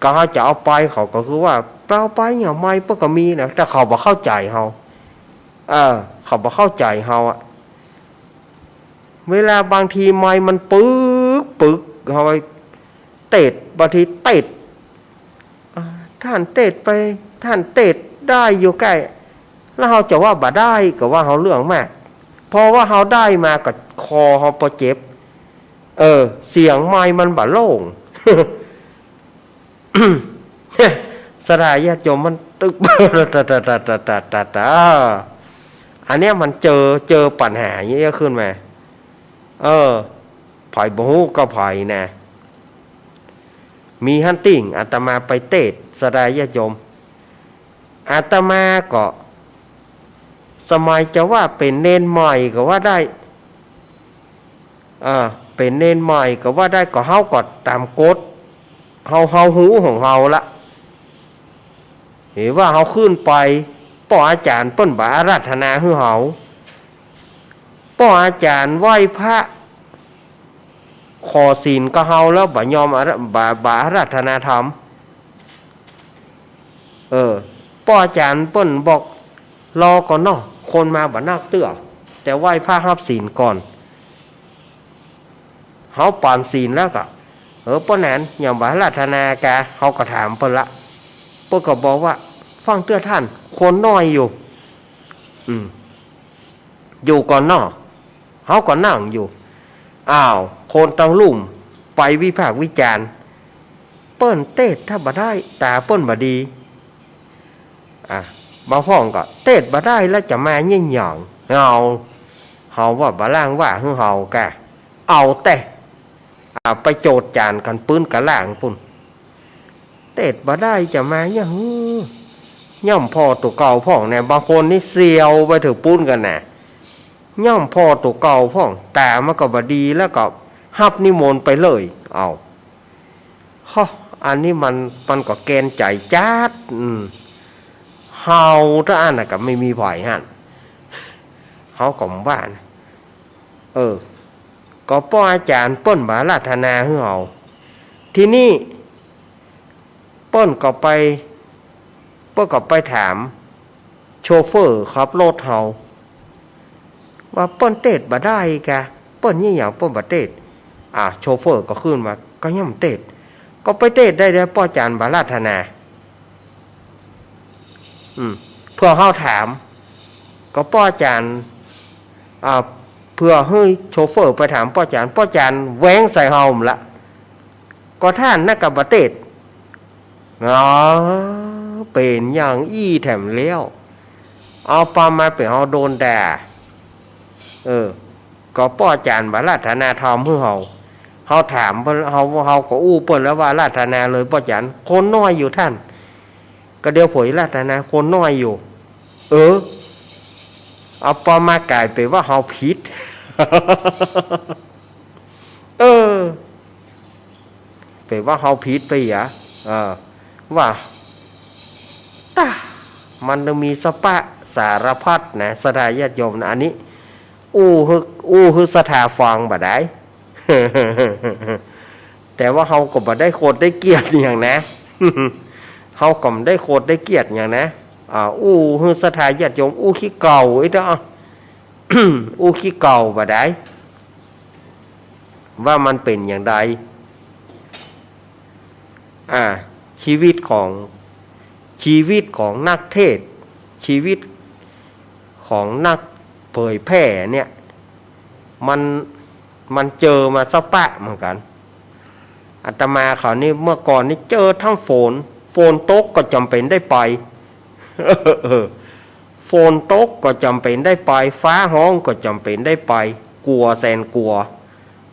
ก็เขาจะเอาไปเขาก็คือว่าเอาไปเนี่ยไม้เพื่อก็มีนะแต่เขาบอกเข้าใจเขาเขาบอกเข้าใจเขาอะเวลาบางทีไม้มันปึกเขาไปเตะบางทีเตะท่านเตะไปท่านเตะได้อยู่ใกล้แล้วเขาจะว่าบ่ได้ก็ว่าเขาเรื่องมากเพราะว่าเขาได้มากับคอเขาพอเจ็บเสียงไม้มันบ่โล่ง สลายญาติโยมมันตึกตาอันเนี้ยมันเจอปัญหาเยอะขึ้นมาไผ่บ่ฮู้ก็ไผ่นะมีฮันติ่งอาตมาไปเตศสลายญาติโยมอาตมาก็สมัยจะว่าเป็นเนนใหม่ก็ว่าได้เป็นเนนใหม่ก็ว่าได้ก็เฮาก็ตามกฎเฮาหูของเฮาละเห็นว่าเฮาขึ้นไปป้ออาจารย์เปิ้นบ่อาราธนาให้เฮาป้ออาจารย์ไหว้พระขอศีลก็เฮาแล้วบ่ยอมบ่อาราธนาธรรมป้ออาจารย์เปิ้นบอกรอก่อนเนาะคนมาบ่นักเตื้อแต่ไหว้พระรับศีลก่อนเฮาปานศีลแล้วก็ป้อแหนนอย่างบ่อาราธนากะเฮาก็ถามเปิ้นละเปิ้นก็บอกว่าฟังเตื้อท่านคนน้อยอยู่อยู่ก่อนเนาะเฮาก็นั่งอยู่คนตั้งลุ่มไปวิพากษ์วิจารณ์เปิ้นเตศถ้าบ่ได้ตาเปิ้นบ่ดีบางพ่องก็เตศบ่ได้แล้วจะมาเยี่ยงหย่องเฮาว่าบ่ล่างว่าคือเฮากะเอาแต่ไปโจดจานกันปืนกะล่างปุ่นเตศบ่ได้จะมาอย่างย่อมพ่อตัวเก่าพ่องเนี่ยบางคนนี่เสียวไปถือปุ้นกันน่ะย่อมพ่อตัวเก่าพ่องแต่มันก็บ่ดีแล้วก็ฮับนิมนต์ไปเลยอันนี้มันก็แกนใจจัดเฮาถ้าอันน่ะก็ไม่มีไผหั่นเฮาก็บ้านก็ป้ออาจารย์เปิ้นบ่อาราธนาให้เฮาทีนี้เปิ้นก็ไปถามโชเฟอร์ขับรถเฮาว่าเปิ้นเตศบ่ได้กะเปิ้นนี่หยังเปิ้นบ่เตศโชเฟอร์ก็ขึ้นมาก็ย่ำเตศก็ไปเตศได้ป้ออาจารย์บ่อาราธนาเพื่อเฮาถามก็ป้ออาจารย์เพื่อให้โชเฟอร์ไปถามป้ออาจารย์แหวงใส่เฮาหมดละก็ท่านนักกับบ่เตศเป็นอย่างอี้แถมเลี้ยวเอาปามาเป็นเฮาโดนด่าก็ป้ออาจารย์บ่อาราธนาธรรมให้เฮาถามเพิ่นเฮาก็อู้เปิ้นแล้วว่าอาราธนาเลยป้ออาจารย์คนน้อยอยู่ท่านก็เดี๋ยวผลอาราธนาคนน้อยอยู่เอาปามากลายไปว่าเฮาผิดไปว่าเฮาผิดไปว่ามันจะมีสปะสารพัดนะสดาญาติโยมนะอันนี้คือสถาฟังบ่ได้ แต่ว่าเฮาก็บ่ได้โคตรได้เกียรติอย่างนะ เฮาก็ได้โคตรได้เกียรติอย่างนะคือสถาญาติโยมขี้เก่าไอ้เด้อ ขี้เก่าบ่ได้ว่ามันเป็นอย่างใดชีวิตของนักเทศชีวิตของนักเผยแพร่เนี่ยมันเจอมาสักปะเหมือนกันอาตมาเขานี่เมื่อก่อนนี่เจอทั้งฝนตกก็จำเป็นได้ไป ฝนตกก็จำเป็นได้ไปฟ้าห้องก็จำเป็นได้ไปกลัวแสนกลัว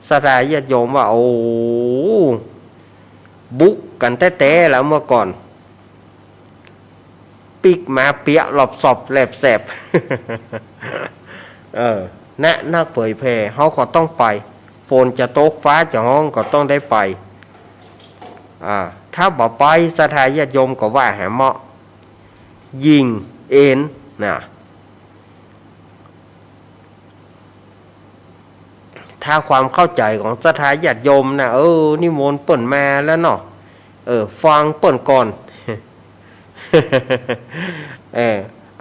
สถาญาติโยมว่าบุกกันแท้ๆแล้วเมื่อก่อนปิกมาเปียหลบศพแหลบแสบ นักเผยแพร่เขาก็ต้องไป ฝนจะตกฟ้าจะห้องก็ต้องได้ไปถ้าบ่ไปสถานญาติโยมก็ว่าแหมเหมาะยิงเอ็นนะถ้าความเข้าใจของสถานญาติโยมนะนิมนต์เปิ่นมาแล้วเนาะฟังเปิ่นก่อน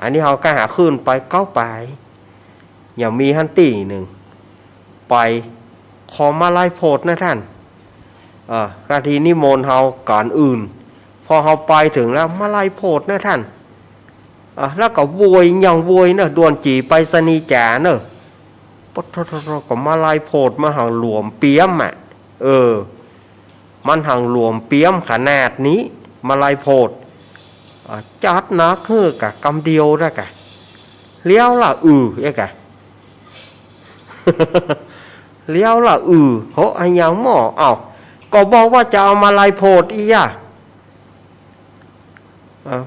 อันนี้เขาก็หาขึ้นไปเก้าไปอย่ามีฮันตี้หนึ่งไปขอมาไล่โพดนะท่านกะทีนิมนต์เขาก่อนอื่นพอเขาไปถึงแล้วมาไล่โพดนะท่านแล้วก็โวยอย่างโวยเนอะดวนจีไปสนีจ่าเนอะปทก็มาไล่โพดมาหังหลวมเปี้ยมมันหังหลวมเปี้ยมขนาดนี้มาไล่โพดจัดนักคือกะกำเดียวได้กะเลี้ยวละเอ๊ะกะ เลี้ยวละโหไอ้ยังหม้อก็บอกว่าจะเอามาไล่โพดอีย่า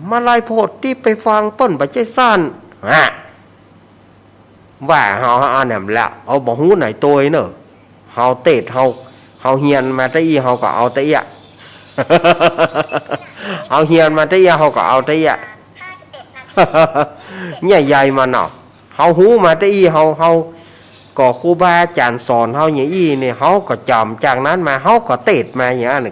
มาไล่โพดที่ไปฟังเปิ้นบัจเจสั้นว่าเฮาอันนั้นละเอาบ่ฮู้ไหนตัวเนอะเฮาเตะเฮาเฮียนมาแต่อีเฮาก็เอาแต่อีเอาเฮียนมาแต่อีเฮาก็เอาแต่อีเนี่ยใหญ่มาเนาะเฮาฮู้มาแต่อีเฮาก็ครูบาอาจารย์สอนเฮาอย่างอีเนี่ยเฮาก็จำจากนั้นมาเฮาก็เตะมาอย่างนั้น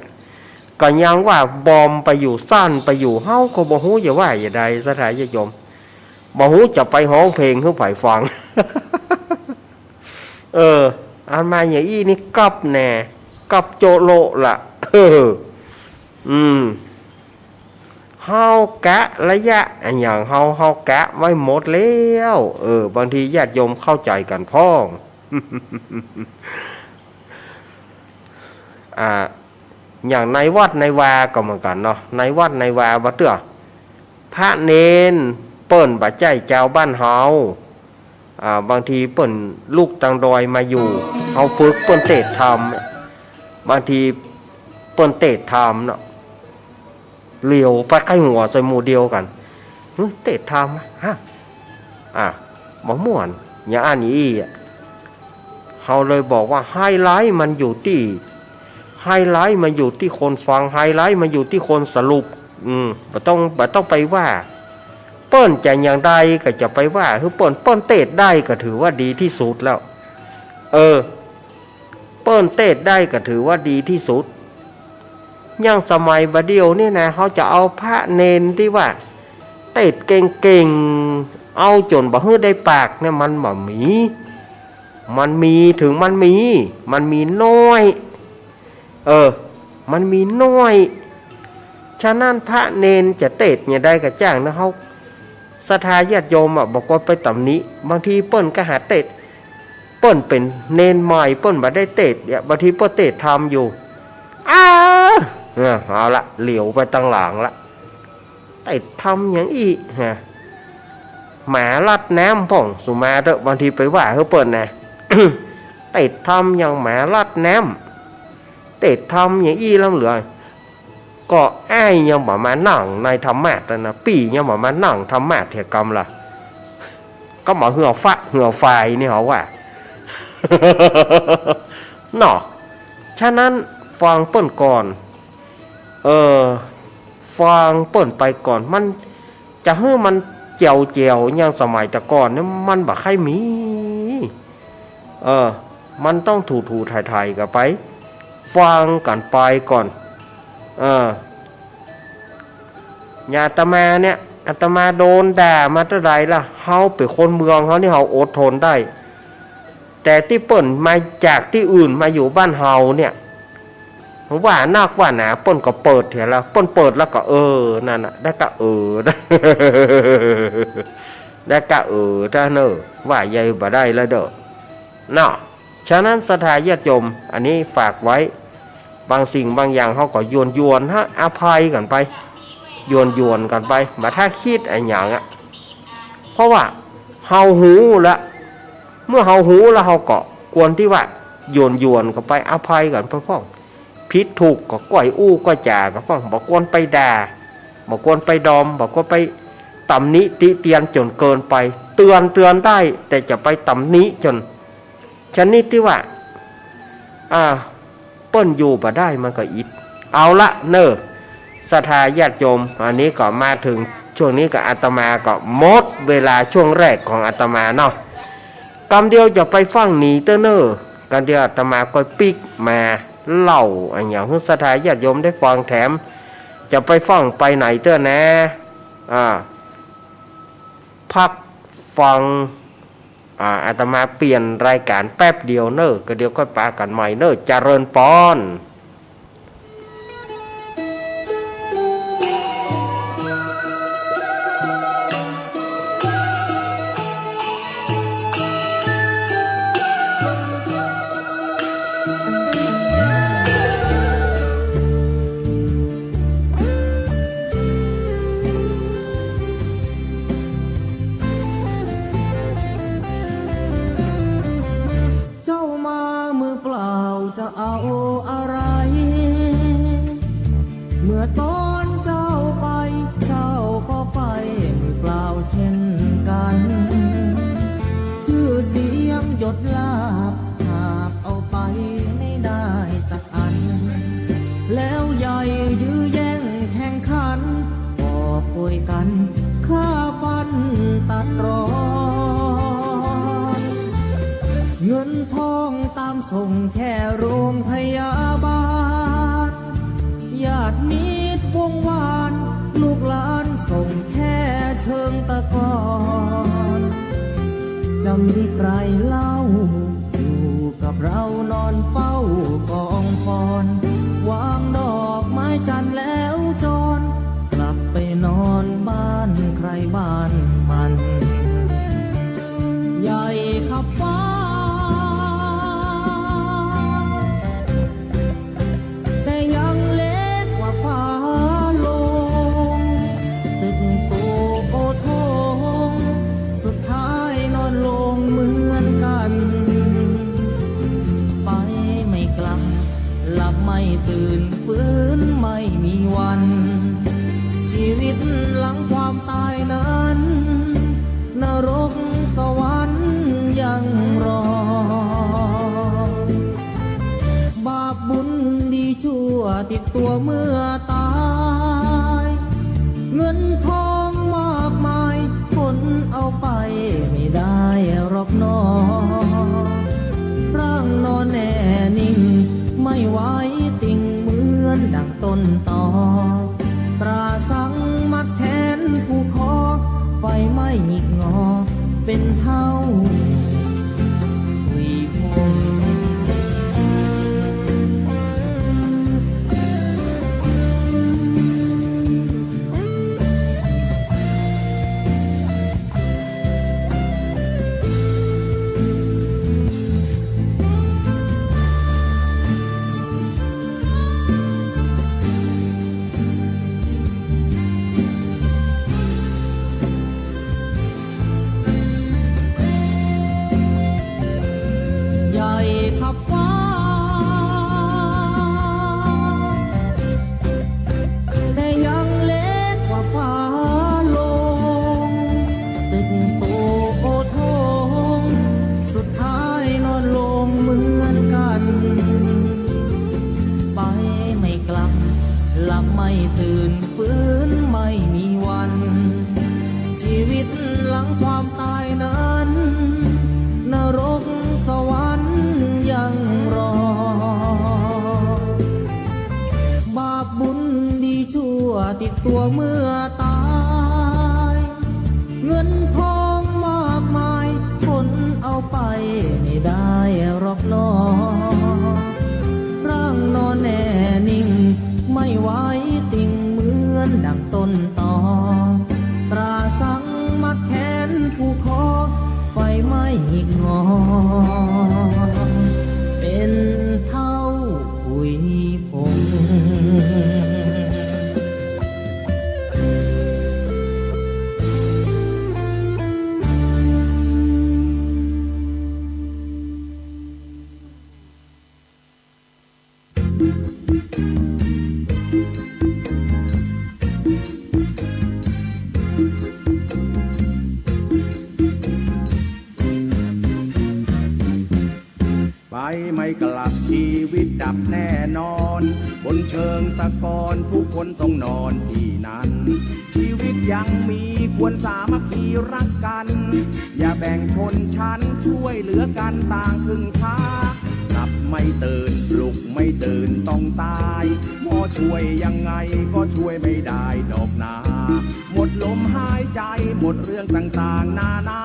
ก็ยังว่าบอมไปอยู่สั้นไปอยู่เฮาก็บ่ฮู้จะว่าอย่างใดสถานญาติโยมบ่ฮู้จะไปร้องเพลงให้ไผฟัง อันมาอย่างอีนี่กับแน่กับโจโลล่ะเฮากะระยะอันอย่างเฮากะไว้หมดแล้วบางทีญาติโยมเข้าใจกันพ้องอย่างในวัดในวาก็เหมือนกันเนาะในวัดในวาบ่เตื้อพระเนนเปิ้นบ่ใจเจ้าบ้านเฮาบางทีเปิ้นลูกตังดอยมาอยู่เฮาฝึกเปิ้นเตะธรรมบางทีเปิ้นเตะธรรมเนาะเหลียวไปใกล้หัวใส่หมู่เดียวกันเตะธรรมบ่ม่วนอย่างอันนี้เฮาเลยบอกว่าไฮไลท์มันอยู่ที่ไฮไลท์มันอยู่ที่คนฟังไฮไลท์มันอยู่ที่คนสรุปบ่ต้องไปว่าเปิ้นจะอย่างใดก็จะไปว่าคือเปิ้นเตะได้ก็ถือว่าดีที่สุดแล้วเปิ้นเตะได้ก็ถือว่าดีที่สุดอย่างสมัยบัดเดียวนี่นะเขาจะเอาพระเนนที่ว่าเตะเก่งๆเอาจนบ่ฮื้อได้ปากเนี่ยมันบ่มีถึงมันมีน้อยมันมีน้อยฉะนั้นพระเนนจะเตะเนี่ยได้ก็จ้างนะเขาศรัทธาญาติโยมบอกว่าไปตำหนิบางทีเปิ้นก็หาเตะเปิ้นเป็นเนนใหม่เปิ้นบ่ได้เตะเนี่ยบางทีเปิ้นเตะทำอยู่เอาละเหลียวไปตั้งหลังละเตะทำอย่างอีหมาลัดน้ำพ่องสุมาเถอะบางทีไปว่าเขาเปิ้นนะ เตะทำอย่างหมาลัดน้ำเตะทำอย่างอีแล้วเหลือก็ไอ้ยังบ่มานั่งในธรรมะนะปียังบ่มานั่งธรรมะเถกรรมล่ะก็มาเหือไฟนี่เหรอว่า เนาะฉะนั้นฟังเปิ้นก่อนฟังเปิ้นไปก่อนมันจะให้มันเจียวอย่างสมัยแต่ก่อนเนี่ยมันบ่ค่อยมีมันต้องถูไทยกันไปฟังกันไปก่อนอย่าอาตมาเนี่ยอาตมาโดนด่ามาเท่าไรล่ะเฮาเป็นคนเมืองเฮานี่เฮาอดทนได้แต่ที่เปิ้นมาจากที่อื่นมาอยู่บ้านเฮาเนี่ยว่านักว่าหนาเปิ้นก็เปิดเถอะแล้วเปิ้นเปิดแล้วก็นั่นน่ะได้ก็ได้ก็ถ้าเนอะว่าใหญ่บ่ได้แล้วเด้อเนาะฉะนั้นศรัทธาญาติโยมอันนี้ฝากไว้บางสิ่งบางอย่างเฮาก็โยนฮะอภัยกันไปโยนกันไปมาถ้าคิดไอ้หยังเพราะว่าเฮาหูละเมื่อเฮาหูแล้วเฮาก็ควรที่ว่าโยนกันไปอภัยกันพ่อผิดถูกก็ก้อยอู้ก็จ่าก็ฟังบ่ควรไปด่าบ่ควรไปดอมบ่ควรไปตำหนิติเตียนจนเกินไปเตือนได้แต่จะไปตำหนิจนชนิดที่ว่า อ่าเปิ้นอยู่บ่ได้มันก็อิดเอาละเนอศรัทธาญาติโยมอันนี้ก็มาถึงช่วงนี้ก็อาตมาก็หมดเวลาช่วงแรกของอาตมาเนาะกำเดียวจะไปฟังหนีเตอเนอกันเดียวอาตมาก็ปิกมาเล่าอันอย่างให้ศรัทธาญาติโยมได้ฟังแถมจะไปฟังไปไหนเตอนะพักฟังอาตมาเปลี่ยนรายการแป๊บเดียวเนอก็เดี๋ยวค่อยปากันใหม่เนอเจริญปอนจะเอาอะไรเมื่อตอนเจ้าไปเจ้าก็ไปมือเปล่าเช่นกันชื่อเสียงหยดลาบหากเอาไปไม่ได้สักอันแล้วใหญ่ยื้อแย่งแข่งขันก็ป่วยกันฆ่าฟันตัดรอนเงินทองตามส่งแค่โรงพยาบาลญาติมิตรวงวานลูกหลานส่งแค่เชิงตะกอนจะมีใครเล่าอยู่กับเรานอนเฝ้ากองฟอนวางดอกไม้จันทร์แล้วจรกลับไปนอนบ้านใครบ้านมันใหญ่ขับฟ้าไม่ตื่นฟื้นไม่มีวันชีวิตหลังความตายนั้นนรกสวรรค์ยังรอบาปบุญดีชั่วติดตัวเมื่อตายเงินทองมากมายคนเอาไปไม่ได้หรอกน้อร่างนอนแน่นิ่งไม่ไหวติ่งเหมือนดังต้นตอตราสังมัดแขนผู้คอไฟไหม้หงิกงอเป็นเท่าวีพงขับฟ้าแต่ยังเล็กกว่าฟ้าลงตึกโตโอทงสุดท้ายนอนลงเหมือนกันไปไม่กลับหลับไม่ตื่นฟื้นไม่มีวันชีวิตหลังความตายนั้นนรกสวรรค์ยังรอบาปบุญดีชั่วติดตัวเมื่อตายเงินทองมากมายคนเอาไปไม่ได้หรอกน้อร่างนอนแน่นิ่งไม่ไหวติ่งเหมือนดังต้นตอตราสังมัดแขนผู้คอไฟไหม้หงิกงอเป็นเท่าหุยผง ไม่กลับชีวิตดับแน่นอนบนเชิงตะกอนทุกคนต้องนอนที่นั้นชีวิตยังมีควรสามัคคีรักกันอย่าแบ่งชนชั้นช่วยเหลือกันต่างครึ่งทางหลับไม่ตื่นปลุกไม่ตื่นต้องตายหมอช่วยยังไงก็ช่วยไม่ได้ดอกนาหมดลมหายใจหมดเรื่องต่างๆนานา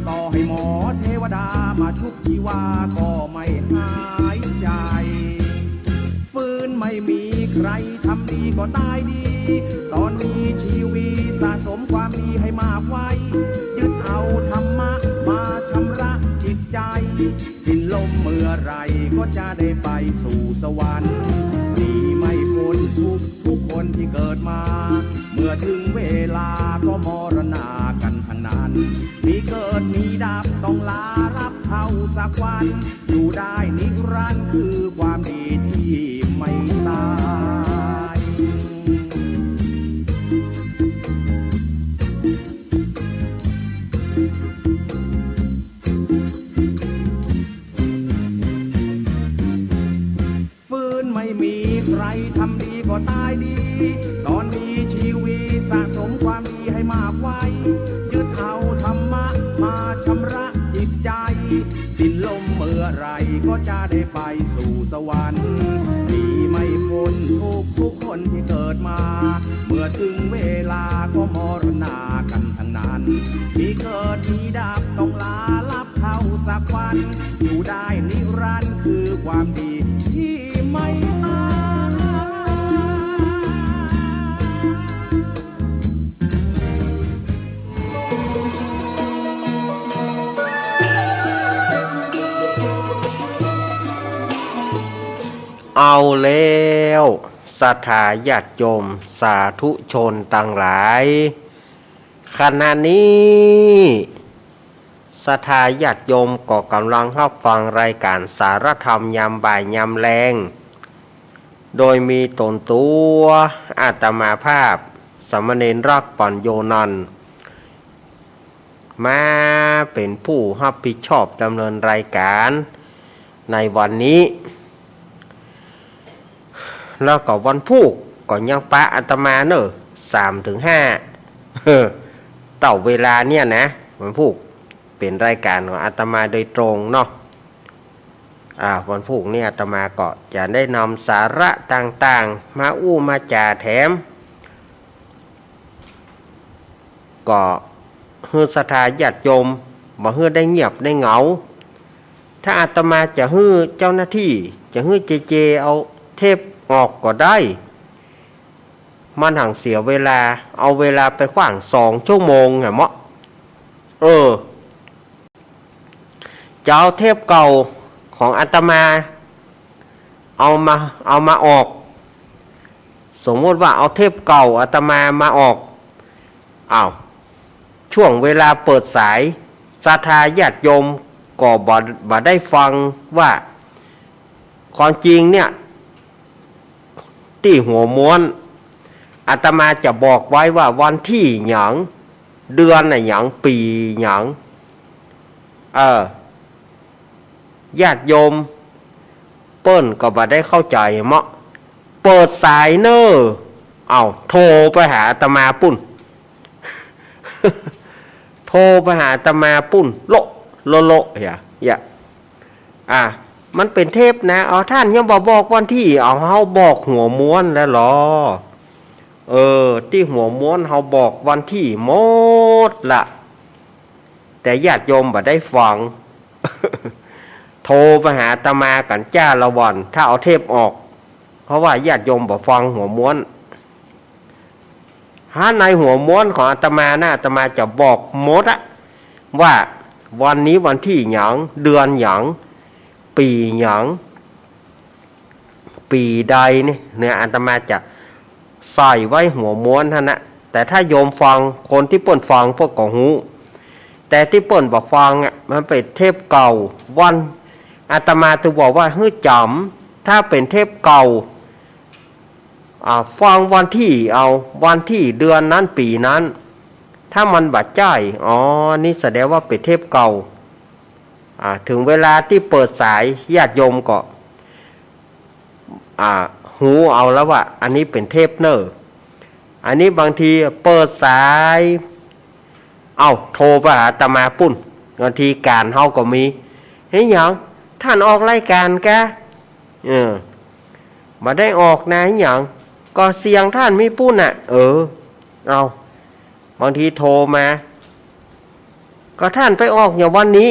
ต่อให้หมอเทวดามาชุบชีวาก็ไม่หายใจฟื้นไม่มีใครทำดีก็ตายดีตอนนี้ชีวิตสะสมความดีให้มากไว้ยึดเอาธรรมะมาชำระจิตใจสิ้นลมเมื่อไรก็จะได้ไปสู่สวรรค์มีไม่พ้นทุกคนที่เกิดมาเมื่อถึงเวลาก็มรณากันทั้งนั้นมีเกิดมีดับต้องลารับเท่าสักวันอยู่ได้นิรันดร์คือความดีที่ไม่ตายฟื้นไม่มีใครทำดีก็ตายดีตอนมีชีวิตสะสมความดีให้มากไว้ยึดเอาธรรมะมาชำระจิตใจสิ้นลมเมื่อไรก็จะได้ไปสู่สวรรค์มีไม่พ้นทุกคนที่เกิดมาเมื่อถึงเวลาก็มรณากันทั้งนั้นมีเกิดมีดับต้องลาลับเท่าสักวันอยู่ได้นิรันดร์คือความดีที่ไม่ตายเอาแล้วศรัทธาญาติโยมสาธุชนต่างหลายขณะนี้ศรัทธาญาติโยมก็กำลังรับฟังรายการสารธรรมยามบ่ายยามแลงโดยมีตนตัวอาตมาภาพสามเณรรักปัญโยนันท์มาเป็นผู้รับผิดชอบดำเนินรายการในวันนี้แล้วก็วันพุธก็ยังปะอาตมาเนอะ3-5เต่าเวลาเนี่ยนะวันพุธเป็นรายการของอาตมาโดยตรงเนาะวันพุธเนี่ยอาตมาก็จะได้นำสาระต่างๆมาอู้มาจ่าแถมก็ฮือศรัทธาญาติโยมบ่ฮือได้เงียบได้เหงาถ้าอาตมาจะฮือเจ้าหน้าที่จะฮือเจเอาเทปออกก็ได้มันห่างเสียเวลาเอาเวลาไปขว้าง2 ชั่วโมงไงมะจะเอาเทปเก่าของอาตมาเอามาออกสมมติว่าเอาเทปเก่าอาตมาออกช่วงเวลาเปิดสายศรัทธาญาติโยมก็บ่ได้ฟังว่าความจริงเนี่ยที่หัวม้วนอาตมาจะบอกไว้ว่าวันที่หยังเดือนไหนหยังปีหยังญาติโยมเปิ้นก็บ่ได้เข้าใจเมาะเปิดสายเนอโทรไปหาอาตมาปุ่น โทรไปหาอาตมาปุ่นโลมันเป็นเทปนะท่านยังบอกวันที่เฮาบอกหัวม้วนแล้วหรอที่หัวม้วนเฮาบอกวันที่หมดละแต่ญาติโยมบ่ได้ฟัง โทรไปหาอาตมากันจ้าละวันถ้าเอาเทปออกเพราะว่าญาติโยมบ่ฟังหัวม้วนในหัวม้วนของอาตมานะอาตมาจะบอกหมดว่าวันนี้วันที่หยังเดือนหยังปีหยังปีใดเนี่ยอาตมาจะใส่ไว้หัวม้วนท่านนะแต่ถ้าโยมฟังคนที่เปิ่นฟังพวกก็หูแต่ที่เปิ่นบอกฟังมันเป็นเทปเก่าวันอาตมาถึงบอกว่าจำถ้าเป็นเทปเก่าฟังวันที่วันที่เดือนนั้นปีนั้นถ้ามันบัดจ่ายนี่แสดงว่าเป็นเทปเก่า ถึงเวลาที่เปิดสายญาติโยมก็หูเอาแล้วว่าอันนี้เป็นเทปเนอร์อันนี้บางทีเปิดสายโทรไปหาอาตมาปุ้นบางทีการเฮาก็มีเฮ้ยหยังท่านออกรายการกะมาได้ออกนะหยังก็เสียงท่านมีปุ้นเอาบางทีโทรมาก็ท่านไปออกอย่างวันนี้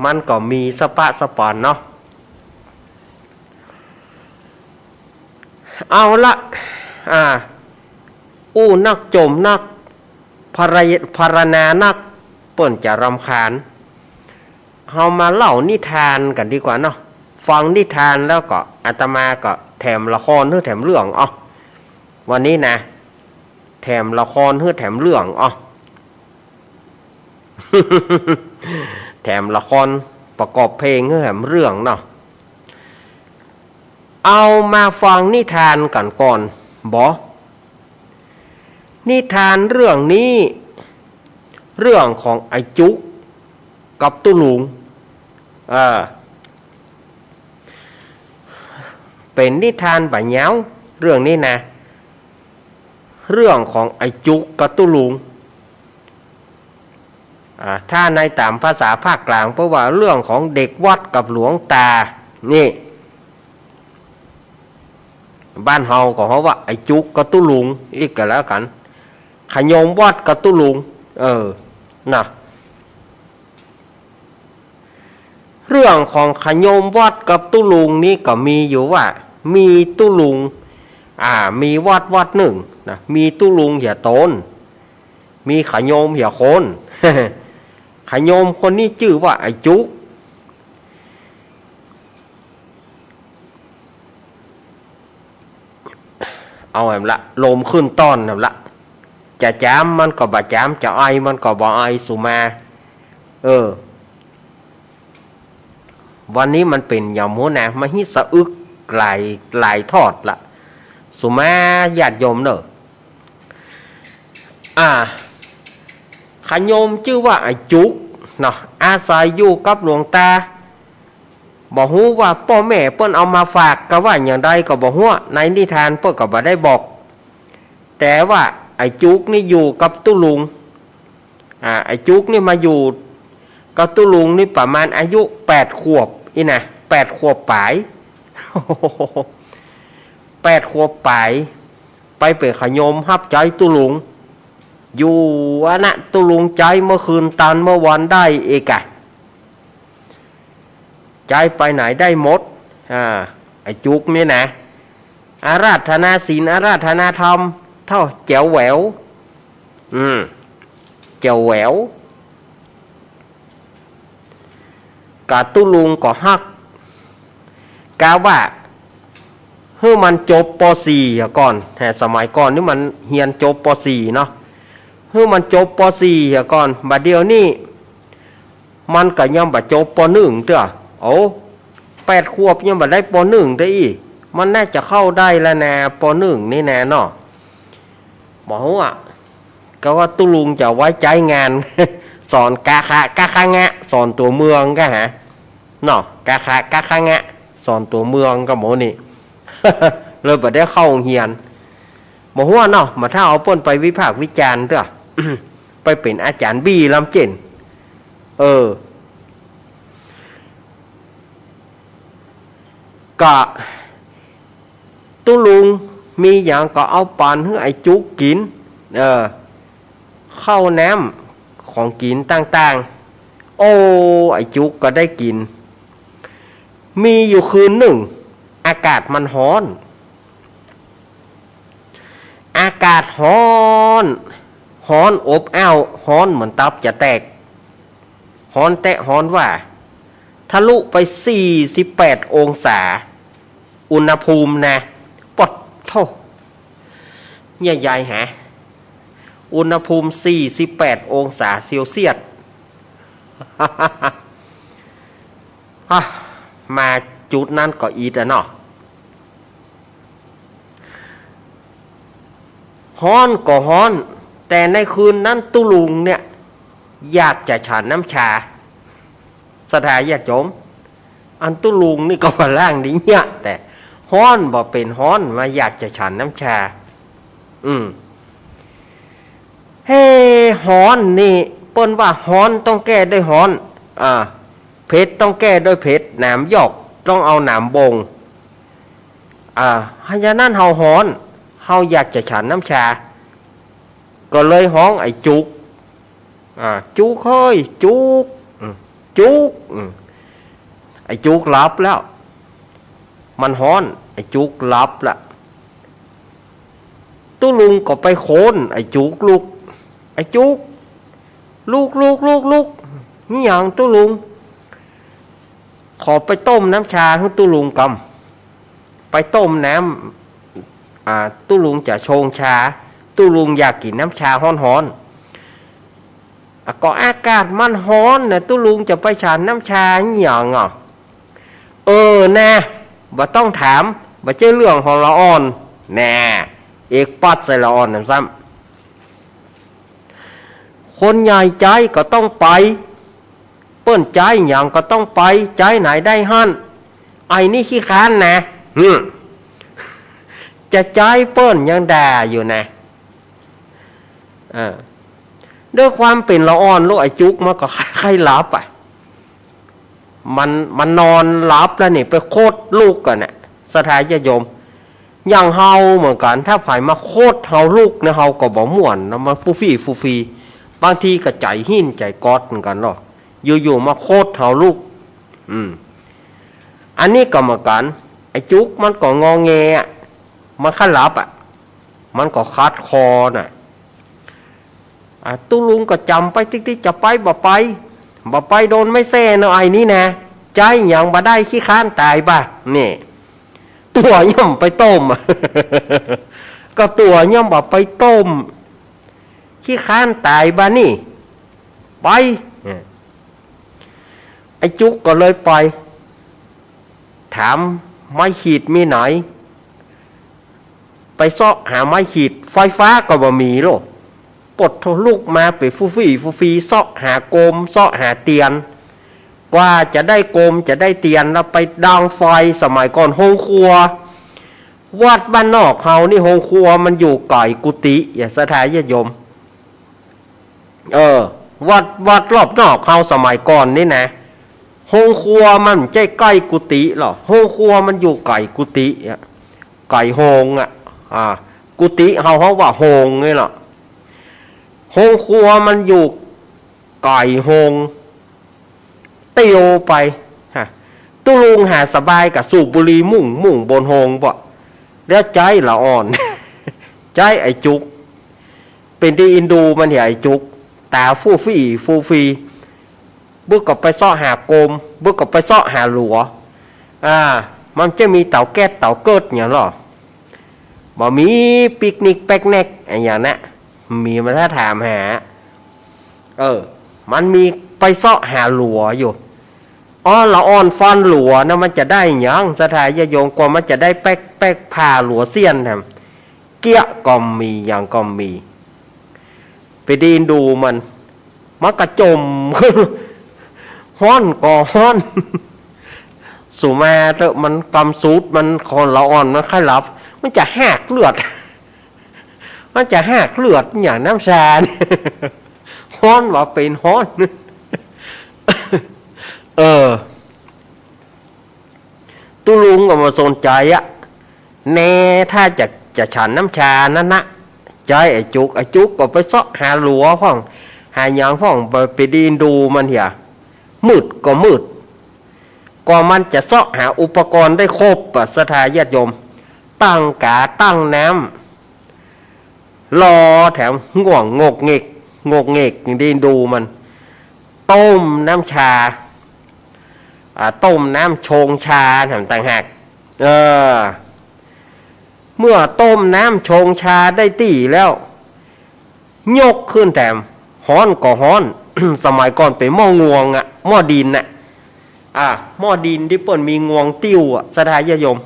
มันก็มีสปะสปอนเนาะเอาละนักจมนักพารณานักเปิ่นจะรำคาญเฮามาเล่านิทานกันดีกว่าเนาะฟังนิทานแล้วก็อาตมาก็แถมละครหรือแถมเรื่องวันนี้นะแถมละครหรือแถมเรื่องแถมละครประกอบเพลงหรือแถมเรื่องเนาะเอามาฟังนิทานกันก่อนนิทานเรื่องนี้เรื่องของไอ้จุกกับตุลุงเป็นนิทานบะเหยาเรื่องนี้นะเรื่องของไอ้จุกกับตุลุงถ้าในตามภาษาภาคกลางเพราะว่าเรื่องของเด็กวัดกับหลวงตานี่บ้านเฮาก็เขาว่าไอ้จุกกับตุลุงอีกกันแล้วกันขยมวัดกับตุลุงนะเรื่องของขยมวัดกับตุลุงนี่ก็มีอยู่ว่ามีตุลุงมีวัดหนึ่งนะมีตุลุงเหี่ยตนมีขยมเหี่ยคน ขยมคนนี้ชื่อว่าไอ้จุกเอาแหมละลมขึ้นต้อนแหมละจะจามมันก็บ่จามจะไอมันก็บ่ไอสุมาวันนี้มันเป็นอย่างโมนะมาฮิสะอึกหลายทอดละสุมาญาติโยมเนอะขยมชื่อว่าไอ้จุกเนาะอาศัยอยู่กับหลวงตาบอกฮู้ว่าพ่อแม่เปิ้นเอามาฝากก็ว่าอย่างใดก็บอกฮู้ในนิทานเปิ้นก็บ่ได้บอกแต่ว่าไอ้จุกนี่อยู่กับตุลุงไอ้จุกนี่มาอยู่กับตุลุงนี่ประมาณอายุ8 ขวบ8 ขวบปลาย8 ขวบปลายไปเปิดขยมฮับใจตุลุงอยู่ตุลุงใจเมื่อคืนตันเมื่อวันได้เอกะใจไปไหนได้หมดไอ้จุกนี่นะอาราธนาศีลอาราธนาธรรมเท่าแจ๋วแหววแจ๋วแหววกะตุลุงก็ฮักกะว่ามันจบป .4 ก่อนแต่สมัยก่อนนี่มันเรียนจบป .4 เนาะมันจบป .4 ก่อนบัดเดียวนี่มันก็ยังบ่จบป .1 เด้อ8 ขวบยังบ่ได้ป .1 ได้อีกมันน่าจะเข้าได้แล้วนะป .1 นี่แน่เนาะบอกว่าก็ว่าตุลุงจะไว้ใจงาน สอนกะคะงะสอนตัวเมืองก็เนาะกะคะงะสอนตัวเมืองก็หมนี่ เลยบ่ได้เข้าเรียนบอกว่าเนาะมาถ้าเอาเปิ้นไปวิพากษ์วิจารณ์เด้อ ไปเป็นอาจารย์บี้ลำเจนก็ตุลุงมีอย่างก็เอาปานให้ไอ้จุกกินข้าวน้ำของกินต่างๆไอ้จุกก็ได้กินมีอยู่คืนหนึ่งอากาศมันร้อนอากาศร้อนอบอ้าวร้อนเหมือนตับจะแตกร้อนว่าทะลุไป48 องศาอุณหภูมินะปดโธ่ใหญ่ๆอุณหภูมิ48 องศาเซลเซียส มาจุดนั้นก็อีดเนาะร้อนก็ร้อน แต่ในคืนนั้นตุลุงเนี่ยอยากจะฉันน้ำชาสถานญาติโยมอันตุลุงนี่ก็ว่าล่างดีเนี่ยแต่ฮ้อนบ่เป็นฮ้อนมาอยากจะฉันน้ำชาเฮ้ฮ้อนนี่เปิ้นว่าฮ้อนต้องแก้ด้วยฮ้อนเผ็ดต้องแก้ด้วยเผ็ดหนามหยอกต้องเอาหนามบงเพราะฉะนั้นเฮาฮ้อนเฮาอยากจะฉันน้ำชาก็เลยฮ้องไอ้จุกจุกเฮ้ยจุกจุกไอ้จุกหลับแล้วมันฮ้อนไอ้จุกหลับละตุลุงก็ไปโคนไอ้จุกลูกไอ้จุกลูกนี่อย่างตุลุงขอไปต้มน้ำชาให้ตุลุงกำไปต้มน้ำตุลุงจะชงชาตุลุงอยากกินน้ำชาฮ้อนก็อากาศมันฮ้อนนะตุลุงจะไปฉันน้ำชาอย่างนะบ่ต้องถามบ่ใช่เรื่องของละอ่อนแน่เอกปัดใส่ละอ่อนซ้ำคนใหญ่ใจก็ต้องไปเปิ้นใจอย่างก็ต้องไปใจไหนได้หั่นไอ้นี่ขี้ค้านนะจะใจเปิ้นยังด่าอยู่นะด้วยความเป็นละอ่อนลูกไอ้จุกมันก็ใครหลับมันนอนหลับแล้วนี่ไปโคตรลูกกันน่ะสถานญาติโยมอย่างเฮาเหมือนกันถ้าไผมาโคตรเฮาลูกเนี่ยเฮาก็บ่ม่วนนะมันฟูฟีบางทีก็ใจหิ้นใจกอดเหมือนกันเนาะอยู่ๆมาโคตรเฮาลูกอันนี้ก็เหมือนกันไอ้จุกมันก็งอแงมันคันหลับมันก็คัดคอน่ะตุลุงก็จำไปติ๊กๆจะไปบ่ไปโดนไม่แซ่เนาะไอ้นี่นะใจอย่างบ่ได้ขี้ค้านตายป่ะนี่ตัวย่อมไปต้ม ก็ตัวย่อมบ่ไปต้มขี้ค้านตายบ้านี่ไปไอ้จุกก็เลยไปถามไม้ขีดมีไหนไปเสาะหาไม้ขีดไฟฟ้าก็บ่มีหรอกปลดโทรลูกมาไปฟูฟีเสาะหาโกมเสาะหาเตียนกว่าจะได้โกมจะได้เตียนแล้วไปดังไฟสมัยก่อนโฮงครัววัดบ้านนอกเฮานี่โฮงครัวมันอยู่ไกลกุฏิอย่าสถานญาติโยมวัดรอบนอกเฮาสมัยก่อนนี่นะโฮงครัวมันใกล้กุฏิหรอโฮงครัวมันอยู่ไกลกุฏิไกลโฮงกุฏิเฮาว่าโฮงไงล่ะโฮงครัวมันอยู่ไก่โฮงเตียวไปตุลุงหาสบายกับสูบบุหรี่มุ่งบนโฮงบ่แล้วใจละอ่อน ใจไอ้จุกเป็นที่อินดูมันไอ้จุกตาฟูฟีบึกกับไปซ่อหาโกมบึกกับไปซ่อหาหลัวมันจะมีเต่าแก๊สเต่าเกิดอย่างหรอบ่มีปิกนิกแป๊กแนกอย่างนั้นมีมาถ้าถามหามันมีไปเสาะหาหลัวอยู่ละอ่อนฟันหลัวนะมันจะได้ยังสถานญาติโยมกว่ามันจะได้แป๊กผ่าหลัวเสี้ยนทำเกี้ยก็มีอย่างก็มีไปดีนดูมันกระจม ฮ้อนก็ฮ้อนสุมาเถอะมันกำสูดมันคนละอ่อนมันค่อยหลับมันจะแหกเลือดมันจะแหกเลือดอย่างน้ำชาฮ้อนว่าเป็นฮ้อนตุลุงก็มาสนใจแน่ถ้าจะฉันน้ำชานั่นนะใจไอ้จุกก็ไปเสาะหาหลัวพ่องหาอย่างพ่องไปดีนดูมันเหี้ยมืดก็มันจะเสาะหาอุปกรณ์ได้ครบสถานญาติโยมตั้งกาตั้งน้ำรอแถมง่วงงกเงกอย่างดีดูมันต้มน้ำชาต้มน้ำชงชาแถมต่างหากเมื่อต้มน้ำชงชาได้ตีแล้วยกขึ้นแถมฮ้อนก็ฮ้อน สมัยก่อนเป็นหม้องวงหม้อดินหม้อดินที่เปิ่นมีงวงติ้วสถานญาติโยม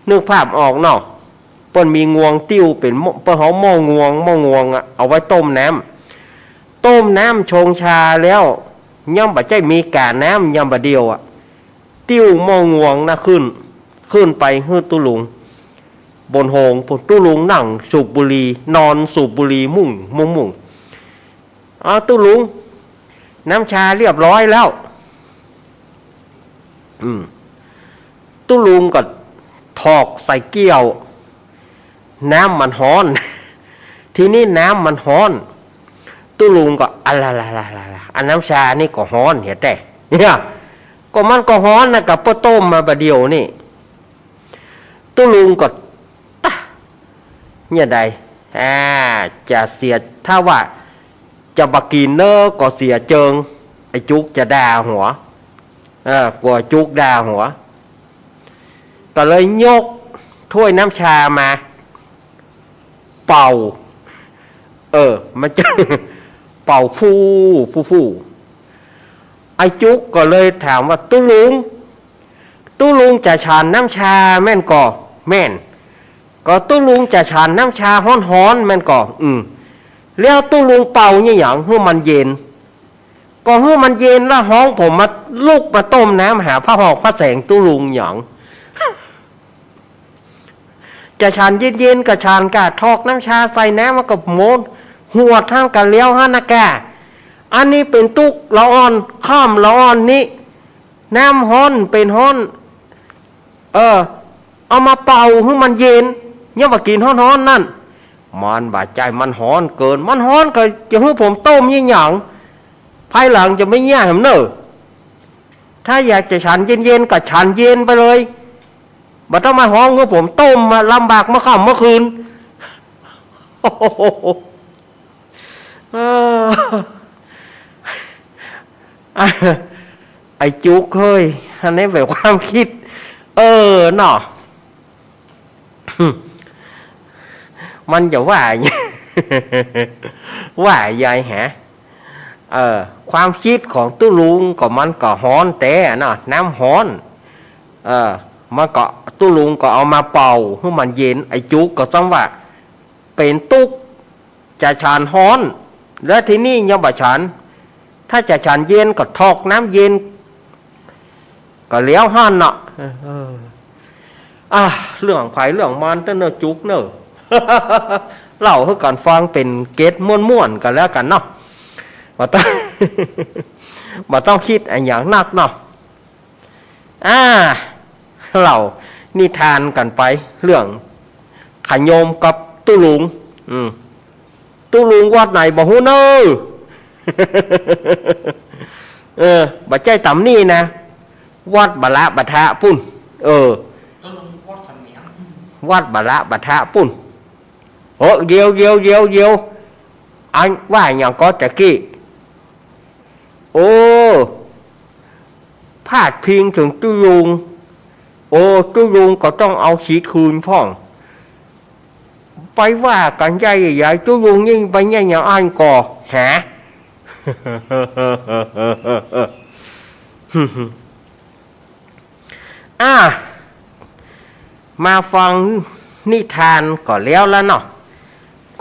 นึกภาพออกเนาะ ปิ้นมีงวงติ้วเป็นเปิ้นเฮาหม้องวงอ่ะเอาไว้ต้มน้ำชงชาแล้วย่ำบ่ใจมีกาน้ำย่ำบ่เดียวอ่ะติ้วหม้องวงนะขึ้นไปฮื้อตุลุงบนโหงตุลุงนั่งสูบบุหรี่นอนสูบบุหรี่มุ่งตุลุงน้ำชาเรียบร้อยแล้วตุลุงก็ถอกใส่เกี้ยวน้ำมันฮ้อน ทีนี้น้ำมันฮ้อนตุลุงก็อันน้ำชานี่ก็ฮ้อนเห็นแต่เนี่ยก็มันก็ฮ้อนนะกับป้าต้มมาบะเดียวนี่ตุลุงก็เนี่ยใดจะเสียถ้าว่าจะบักกินเนอก็เสียเจิงไอ้จุกจะด่าหัวกลัวจุกด่าหัวก็เลยยกถ้วยน้ำชามาเป่ามันจะ เป่าฟูไอ้จุกก็เลยถามว่าตุลุงจะฉานน้ำชาแม่นก่อแม่นก็ตุลุงจะฉานน้ำชาฮ้อนแม่นก่อแล้วตุลุงเป่าเนี่ยอย่างให้มันเย็นก็ให้มันเย็นแล้วห้องผมมาลุกมาต้มน้ำหาพระหอกพระแสงตุลุงอย่าง จะฉานเย็นๆกับฉานกะทอกน้ำชาใส่น้ำมากับโมนหัวท่านกันเลี้ยวฮานากาอันนี้เป็นตุกละอ่อนข้ามละอ่อนนี้น้ำฮ้อนเป็นฮ้อนเอามาเป่าให้มันเย็นเนี่ยว่ากินฮ้อนนั่นมันบาดใจมันฮ้อนเกินมันฮ้อนก็จะให้ผมต้มยี่หยังภายหลังจะไม่แย่ผมเนอะถ้าอยากจะฉันเย็นๆก็ฉันเย็นไปเลยบ่ต้องมาฮ้องให้ผมต้มมาลำบากเมื่อค่ำเมื่อคืน ไอ้จุกเฮ้ยอันนี้แบบความคิดเนาะ มันจะว่า ว่ายายฮะความคิดของตุลุงก็มันก็ฮ้อนแต่เนาะน้ำฮ้อนมันก็ตุลุงก็เอามาเป่าให้มันเย็นไอ้จุกก็ซ้ำว่าเป็นตุกจะฉานฮ้อนแล้วทีนี้ยังบ่ฉันถ้าจะฉันเย็นก็ทอกน้ำเย็นก็เลี้ยวห้านเนาะเรื่องไผ่เรื่องมันเนอะจุกเนอะ เล่าให้กันฟังเป็นเกตม่วนๆกันแล้วกันเนาะบ่ต้องคิดอะไรอย่างนักเนาะเล่านิทานกันไปเรื่องขยมกับตุลุงตุลุงวัดไหนบ่ฮู้เนอะบ่ใจต่ำนี่นะวัดบะละบะทะปุ่นวัดบะละบะทะปุ่นเดียวอันว่าอย่างก็ตะกี้พาดพิงถึงตุลุงตุลุงก็ต้องเอาขีดคืนพ่องไปว่ากันใหญ่ตุลุงยิ่งไปเนี่ยอย่างอันก่อหา มาฟังนิทานก่อนแล้วเนาะ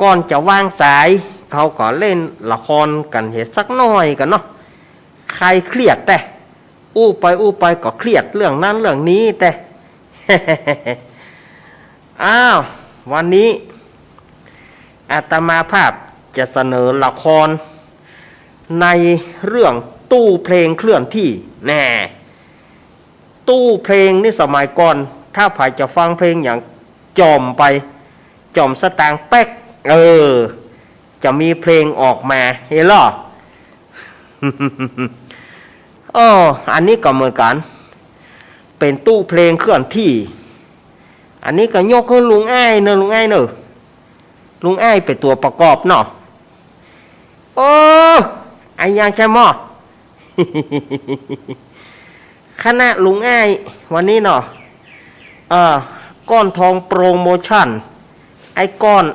ก่อนจะวางสายเขาก็เล่นละครกันเห็นสักหน่อยกันเนาะใครเครียดแต่อู้ไปก็เครียดเรื่องนั้นเรื่องนี้แต่ วันนี้อาตมาภาพจะเสนอละครในเรื่องตู้เพลงเคลื่อนที่แน่ตู้เพลงนี่สมัยก่อนถ้าใครจะฟังเพลงอย่างจอมสตางค์แป๊กจะมีเพลงออกมาเฮ้ยล่ะ อันนี้ก็เหมือนกันเป็นตู้เพลงเคลื่อนที่อันนี้ก็ยกให้ลุงอ้ายเนอะลุงอ้ายเป็นตัวประกอบเนาะไอ้ยังใช่หมอ คณะลุงอ้ายวันนี้เนาะก้อนทองโปรโมชั่นไอ้ก้อน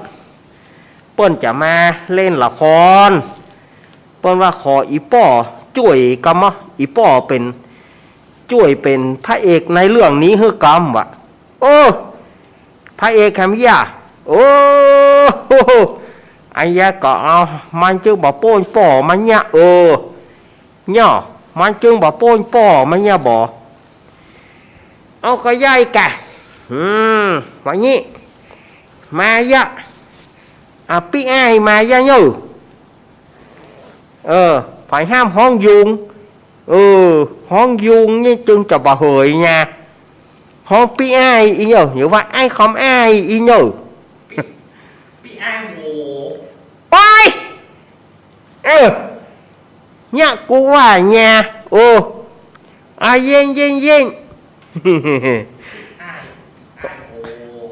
เปิ้นจะมาเล่นละครเปิ้นว่าขออีป้อช่วยกำมะอีป้อเป็นช่วยเป็นพระเอกในเรื่องนี้ฮือกำวะ พระเอกแคมยาโอ้ไอ้ยาก็เอามันจึงบอกโป้นป่อมันเนี่ยเนี่ยมันจึงบอกโป้นป่อมันเนี่ยบอกเอาก็ย่ายแกวันนี้มายะพี่ไอ้มายะยูphải ham hoang dung hoang dung như chừng cho bà hời nha hoang pi ai ý nhờ như vậy ai không ai ý nhờ pi ai ngủ ôi nhạc cô à nhà yên yên yên ai ngủ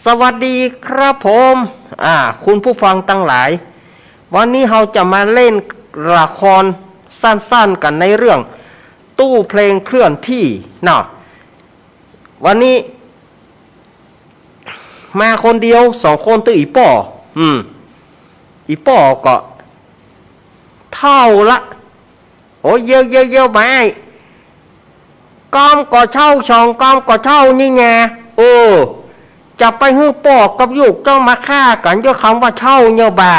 สวัสดีครับผมคุณผู้ฟังทั้งหลายวันนี้เราจะมาเล่นละครสั้นๆกันในเรื่องตู้เพลงเคลื่อนที่เนาะวันนี้มาคนเดียว2 คนตัวอีป่ออีป่อก็เท่าละโอ้ยเยอะๆๆไปก้อมก็เช่าช่องก้อมก็เช่านี่ไงจะไปฮื้อปอกกับยุกเจ้ามาฆ่ากันด้วยคำว่าเช่าเนี่ยบ่า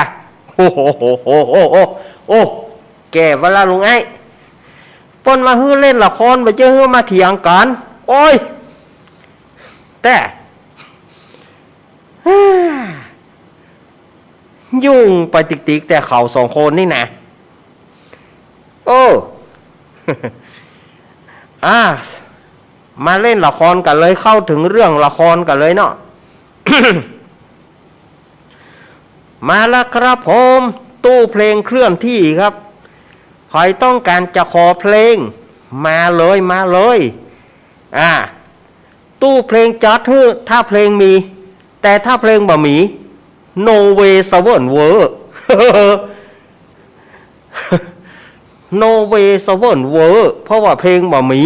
โอ้แก่เวลาลุงไอ้ปนมาฮื้อเล่นละครไปเจอฮื้อมาเถียงกันโอ้ยแต่ยุ่งไปติ๊กๆแต่เขา2 คนนี่นะมาเล่นละครกันเลยเข้าถึงเรื่องละครกันเลยเนาะ มาแล้วครับผมตู้เพลงเคลื่อนที่ครับใครต้องการจะขอเพลงมาเลยตู้เพลงจัดฮื้อถ้าเพลงมีแต่ถ้าเพลงบ่มี no way สวรรค์เวอร์ no way สวรรค์เวอร์เพราะว่าเพลงบ่มี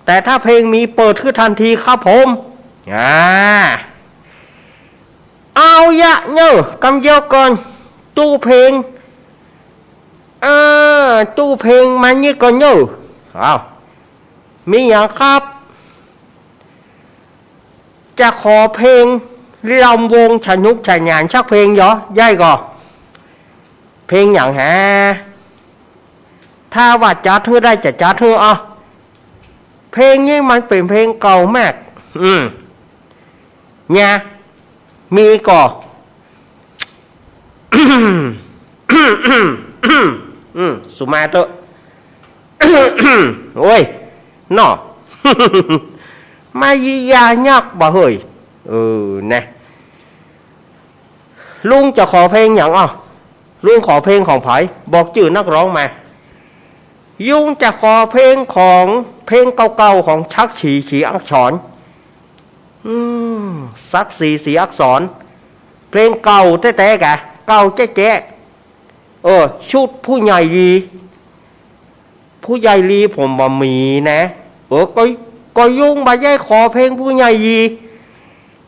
แต่ถ้าเพลงมีเปิดขึ้นทันทีครับผมเอาเนอะกำเยอะก่อนตู้เพลงตู้เพลงมันนี่ก่อนเนอะเอามีอย่างครับจะขอเพลงลำวงฉนุกฉนานชักเพลงเหรอย่ายก่อเพลงอย่างฮะถ้าว่าจัดเธอได้จะจัดเธอเพลงนี้มันเป็นเพลงเก่ามากเนี่ยมีก่อ สุมาเตอ โอ้ยน่อ มายียายักบ่เฮ้ยนะลุงจะขอเพลงอย่างลุงขอเพลงของไผบอกชื่อนักร้องมายุงจะขอเพลงของเพลงเก่าๆของชักฉีอักษรสักสีอักษรเพลงเก่าแท้ๆกะเก่าแจ๊ะชุดผู้ใหญ่ลีผมบ่มีนะก็ยุงบ่ได้ขอเพลงผู้ใหญ่ลี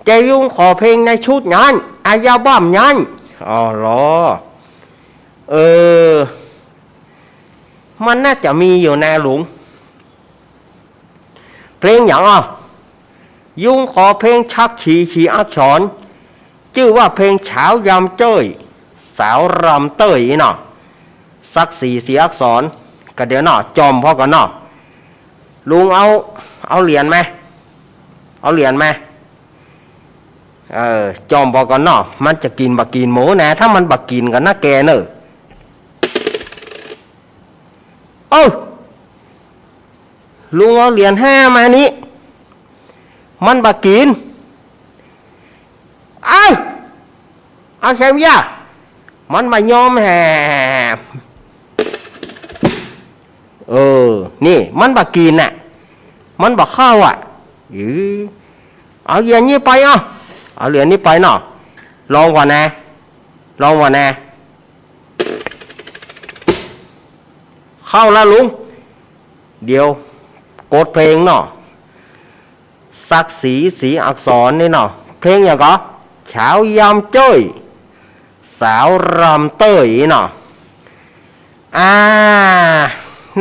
จะยุงขอเพลงในชุดนั้นอาญาบ้ามนั้นเหรอมันน่าจะมีอยู่นะหลวงเพลงอย่างยุงขอเพลงชักฉีอักษรชื่อว่าเพลงเฉายำเจ้ยสาวรำเต้ยเนาะสักสีอักษรก็เดี๋ยวเนาะจอมพ่อกันเนาะลุงเอาเหรียญไหมจอมพ่อกันเนาะมันจะกินบักกินหมูนะถ้ามันบักกินกันนะแกเนอะลุงเอาเหรียญ5มานี้มันบักกินเอาแคมยามันมายอมแห่นี่มันบักกินน่ะมันบักเข้าเอาเหรียญนี้ไปเอาเหรียญนี้ไปเนาะลองก่อนนะเข้าแล้วลุงเดี๋ยวกดเพลงเนาะสักสีอักษรนี่เนาะเพลงอย่างก็เฉายำเจ้ยสาวรำเต้ยเนาะ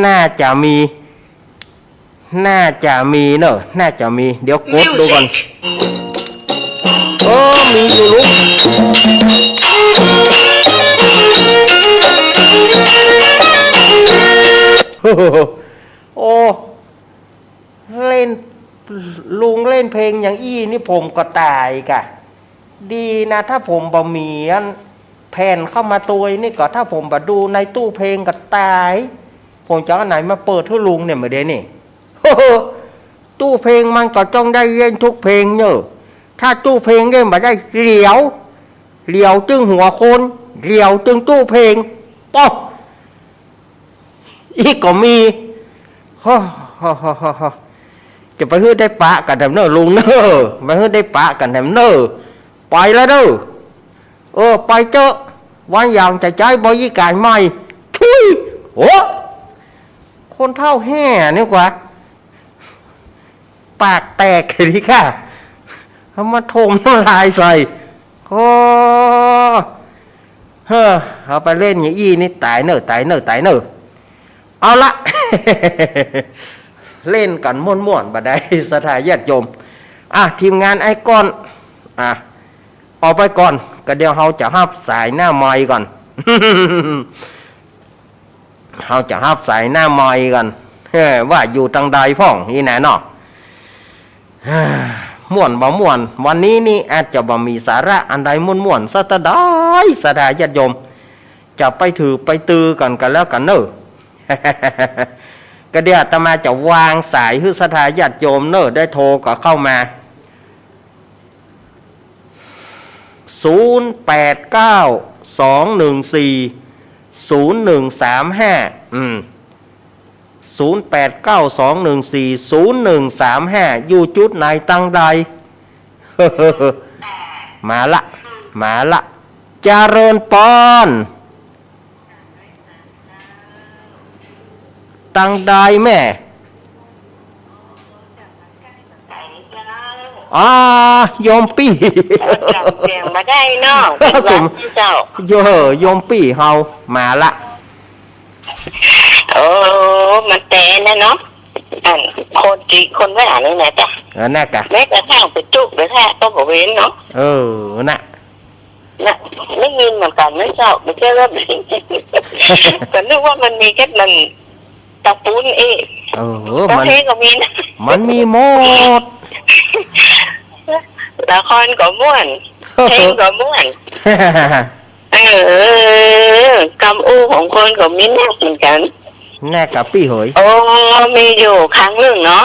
น่าจะมี น่าจะมีเนอะน่าจะมี เดี๋ยวกดดูก่อนมีอยู่ลูกโอ้เล่นลุงเล่นเพลงอย่างอี้นี่ผมก็ตายกะดีนะถ้าผมบ่มีแผ่นเข้ามาตัวนี่ก็ถ้าผมบ่ดูในตู้เพลงก็ตายผมจะเอาไหนมาเปิดให้ลุงเนี่ยเมื่อเดี๋ยวนี่ตู้เพลงมันก็ต้องได้เล่นทุกเพลงเนอะถ้าตู้เพลงเล่นมาได้เหลียวจึงหัวคนเหลียวจึงตู้เพลงป๊อกอีกก็มีจะไปฮื้อได้ปะกันแถมเนอะลุงเนอะไปฮื้อได้ปะกันแถมเนอะไปแล้วเนอะไปเจอะวันอย่างจะใจบริการใหม่ทุยโอ้คนเท่าแห่นี่กว่าปากแตกเลยค่ะเอามาถมน้ำลายใส่เอาไปเล่นอย่างอี้นี่ตายเนอะเอาละ เล่นกันม่วนๆบัดใดสถานญาติโยมทีมงานไอ้ก้อนออกไปก่อนก็เดี๋ยวเราจะฮับสายหน้าไม้ก่อน เราจะฮับสายหน้าไม้กันว่าอยู่ทางใดพ่องนี่แน่เนาะ ม่วนบ่ม่วนวันนี้นี่อาจจะบ่มีสาระอันใดม่วนๆซะตะได้สถานญาติโยมจะไปถือไปตือกันแล้วกันเนอะ ก็เดี๋ยวอาตมาจะวางสายให้สถานญาติโยมเนอะได้โทรก็เข้ามา0892140135อยู่จุดไหนตั้งใด มาละเจริญปอนตั้งใดแม่โยมปี้จำเสียงมาได้เนาะเป็นวันที่เจ้าโยมปี้เฮามาละมันแต่นะเนาะคนว่านี่นะจ๊ะน่ะกะแม้กระทั่งไปจุกไปแท้ก็บ่เว้นเนาะน่ะไม่ยินเหมือนกันไม่เจ้าไม่ใช่ว่าแต่นึกว่ามันมีแค่มันตะปูนมันก็มีนะมันมีหมดละครก็ม่วนเพลงก็ม่วนคำอู้ของคนก็มีแน่เหมือนกันแน่กับพี่เหยมีอยู่ครั้งหนึ่งเนาะ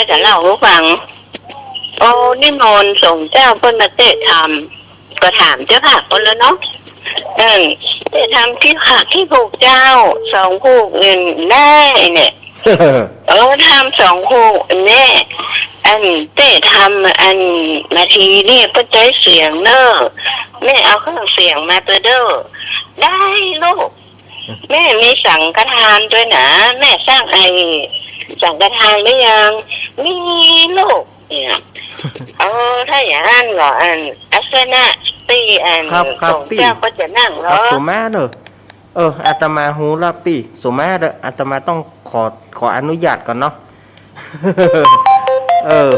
จะเล่าให้ฟังนิมนต์ส่งเจ้าเพิ่นมาเตะทำก็ถามเจ้าค่ะคนแล้วเนาะเตะทำที่หักที่ผูกเจ้า2ผูกเงินแน่เนี่ยทำ2ผูกแน่เตะทำนาทีนี่เพื่อใจเสียงเนอะแม่เอาเครื่องเสียงมาตัวเด้อได้ลูกแม่มีสังฆทานด้วยนะแม่สร้างสังฆทานหรือยังมีลูกเนี่ยถ้าอย่างนั้นก็อัสนะตีครับของเจ้าก็จะนั่งรอสุมาเด้ออาตมาหูละปีสุมาเด้ออาตมาต้องขออนุญาตก่อนเนาะ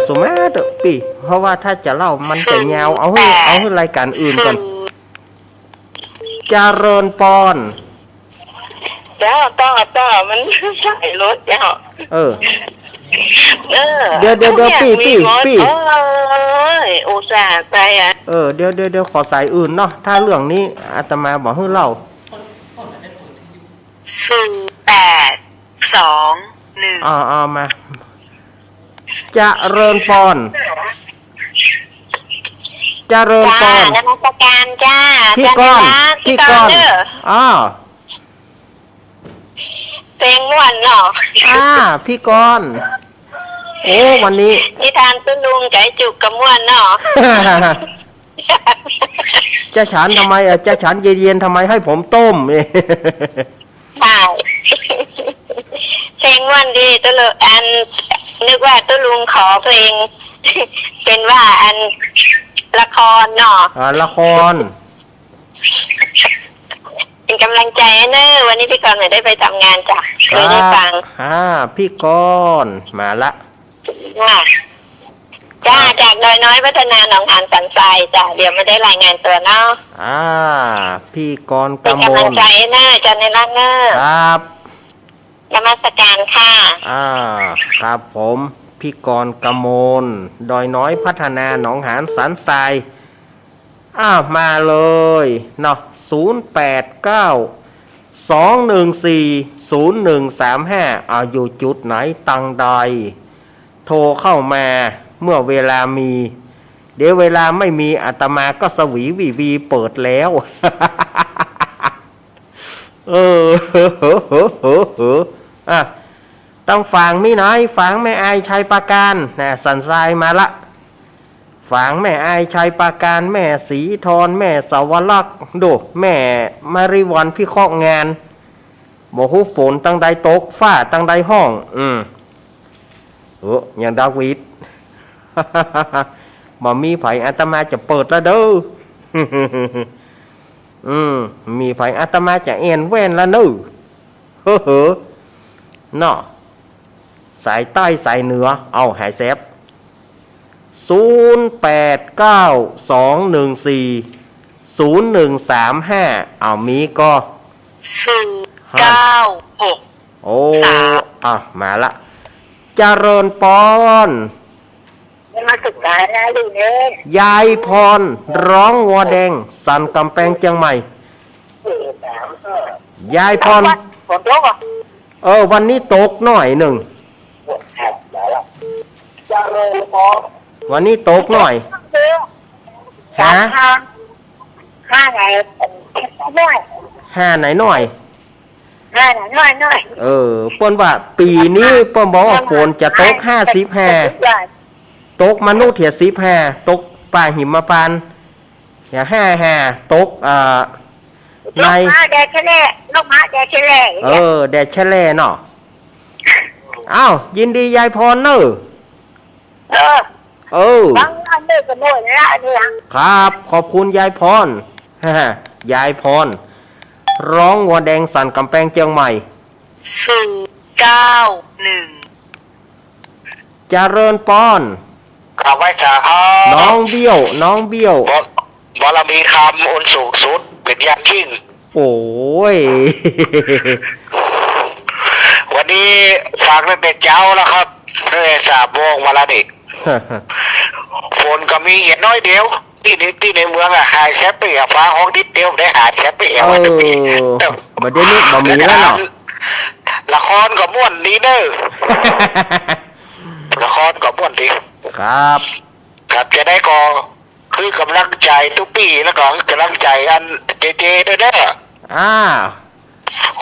สุมาเด้อปีเพราะว่าถ้าจะเล่ามันจะยาวเอาให้รายการอื่นก่อนเจริญปอนต่อมันใส่รถเจ้าเดี๋ยวปีอุตส่าห์ไปเดี๋ยวขอสายอื่นเนาะถ้าเรื่องนี้อาตมาบอกให้เล่า0821มาจะเริญปอนนมัสการจ้าพี่ก้อนเพลงม่วนเนาะพี่ก้อนวันนี้นิทานตุ้ลุงใจจุกกับม่วนเนาะจะฉันทำไมจะฉันเย็นๆทำไมให้ผมต้มใช่เพลงม่วนดีตุ้ลุงนึกว่าตุ้ลุงขอเพลงเป็นว่าละครเนาะละคร กำลังใจเนอะวันนี้พี่กรณ์ไม่ได้ไปทำงานจ้ะเลยได้ฟัง พี่กรณ์มาละ ค่ะจ้าจากดอยน้อยพัฒนาหนองหานสันทรายจ้ะเดี๋ยวไม่ได้รายงานตัวเนาะ พี่กรณ์ เป็น กำม กำลัง ล ใจเนอะจันในรักเนอะ ครับ นมัสการค่ะ ครับผมพี่กรณ์กำมลดอยน้อยพัฒนาหนองหานสันทรายมาเลยเนาะ0892140135อยู่จุดไหนตังใดโทรเข้ามาเมื่อเวลามี เดี๋ยวเวลาไม่มีอาตมาก็สวีวีเปิดแล้ว ต้องฟังมิหน่อยฟังแม่อายชัยปราการนะสันทรายมาละฝังแม่อายชัยปราการแม่ศรีธรแม่สาวรักษ์ดูแม่มาริวันพี่เคาะงานบอกหูฝนตั้งใดตกฟ้าตั้งใดห้องอย่างดาวิด มามีไผอาตมาจะเปิดแล้วเด้อ มีไผอาตมาจะเอ็นแว่นแล้วเด้อ เนาะสายใต้สายเหนือเอาหายแซบ0892140135เอามีก็496โอ้มาละเจริญปอน มาศึกษานะดูเนี่ย ยายพรร้องวัวแดงสันกำแพงเชียงใหม่ยายพร ฝนตกอ่ะ วันนี้ตกหน่อยหนึ่งวันนี้ตกหน่อยฮะห้าไหนน้อย ห้าไหนหน่อย ห้าไหนน้อย เปิ้นว่าปีนี้เปิ้นบอกว่าฝนจะตกตกมนุษย์เถีย15ตกป่าหิมพานต์อย่า55ตกในแดดแฉลนกมาแดดแฉลแดดแฉลเนาะอ้าวยินดียายพรเนอะบางอันนี้ก็โน่นละเนี่ยครับขอบคุณยายพร ยายพรร้องวัวแดงสันกำแพงเชียงใหม่491เจริญปอนครับไว้จ้าครับ น้องเบี้ยวบารมีคำอุนสูงสุดเป็นอย่างยิ่ง โอ้ย วันนี้ฝากตั้งแต่เช้าแล้วครับเพื่อ3 โมงมาแล้วนี่ฝนก็มีเห็นน้อยเดียวที่ในเมืองหายแชปเปียฟ้าห้องนิดเดียวได้หาแชปเปียมาเดี๋ยวนี้บ่มีแล้วเนาะละครก็ม่วนดีเด้อ ละครก็ม่วนดีครับจะได้ก็คือกำลังใจทุกปีแล้วก็กำลังใจอันเจด้วยเด้อ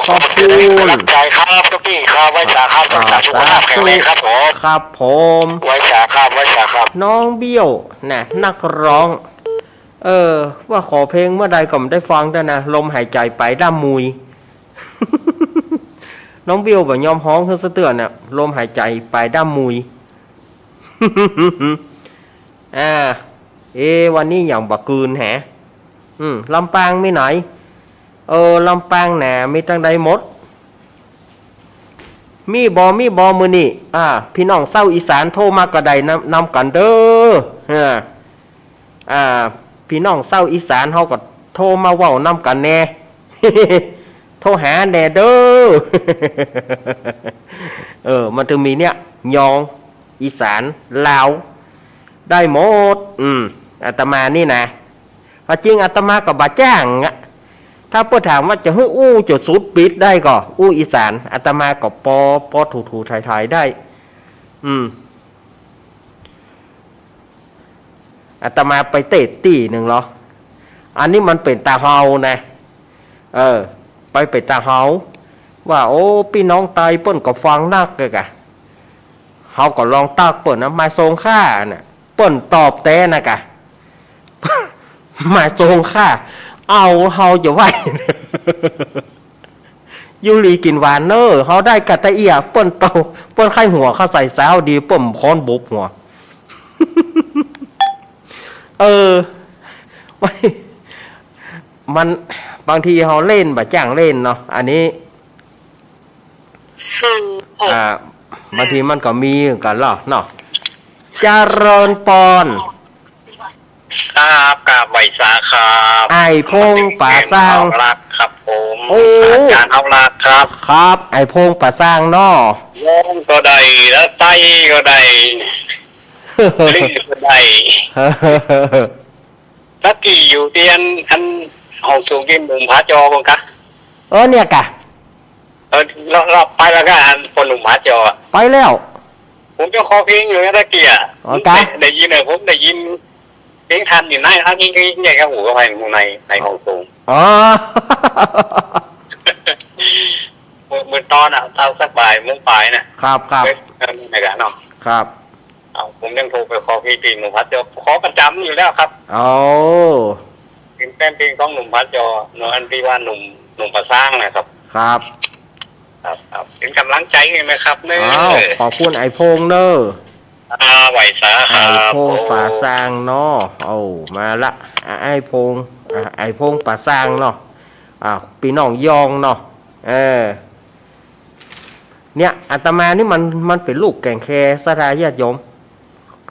ขอบคุณกำลังใจครับทุกปีครับไว้สาครับรักษาสุขภาพแข็งแรงครับผมครับผมไว้สาครับน้องเบี้ยวน่ะนักร้องว่าขอเพลงเมื่อใดก็ไม่ได้ฟังได้นะลมหายใจไปด้ามมุย น้องเบี้ยวแบบยอมฮ้องเฮือเตือนน่ะลมหายใจไปด้ามมุย วันนี้อย่างบักกืนแฮะลำปางไม่ไหนลำปางแหน่มีตั้งใดหมดมีบอมือนี่พี่น้องเศร้าอีสานโทรมากระไดนำกันเด้อพี่น้องเศร้าอีสานเขาก็โทรมาเว้านำกันแน่ โทรหาแน่เด้อมันถึงมีเนี่ยยองอีสานลาวได้หมดอาตมานี่นะจริงอาตมากับบาจ้างถ้าเพื่อถามว่าจะอู้จุดสุดปิดได้ก็อู้อีสานอาตมาก็ปอถูถ่ายได้อาตมาไปเตะตีหนึ่งเหรออันนี้มันเป็นตาเฮานะไปเป็นตาเฮาว่าโอ้พี่น้องตายเปิ้นก็ฟังนักเลยกะเฮาก็ลองตักเปิ้นนะมาทรงค่าน่ะเปิ้นตอบแต่นะกะ มาทรงค่าเอาเฮาจะไหว ยูรีกินหวานเนอเฮาได้กะตะเอียเปิ้นเตาเปิ้นไข้หัวเข้าใส่สาวดีเปิ้นค้อนบุบหัว มัน บางทีเขาเล่นแบบจ้างเล่นเนาะอันนี้บางทีมันก็มีกันหรอเนาะเจริญปอนครับกราบไหวสาครับ ไอพงป่าสร้าง รักครับผม โอ้ อาจารย์เอารักครับ ครับไอพงป่าสร้างเนาะ โยงก็ได้แล้วไตก็ได้ลิ้นก็ได้สักกี่อยู่ที่อันห้องสูงที่มุมพระจอกันกะ เนี่ยกะ เราไปแล้วก็อันคนหนุ่มพระจอ ไปแล้ว ผมจะคอเพลงอยู่นะตะเกีย อ๋อกะ ได้ยินเลยผมได้ยินเพลงทันอยู่ในอันนี้ใหญ่กับหูก็ไปในห้องสูง อ๋อ เมื่อตอนอ่ะเอาสักบ่ายโมงปลายนะครับในกะเนาะ ครับ ผมยังโทรไปขอพี่ตีหนุ่มพัดจอขอประจำอยู่แล้วครับ เอา เป็นแป้นเพลงของหนุ่มพัดจอหนุ่มอันที่ว่าหนุ่มประสร้างนะครับ ครับ ครับเป็นกำลังใจให้ไหมครับเนอ อ้าวขอบคุณไอพงเนอ ไหวสาค ไอ รับ พงป่าสร้างเนาะเอามาละไอพงไอพงป่าสร้างเนาะพี่น้องยองเนาะเนี่ยอาตมานี่มันเป็นลูกแก่งแคสถาญาติโยม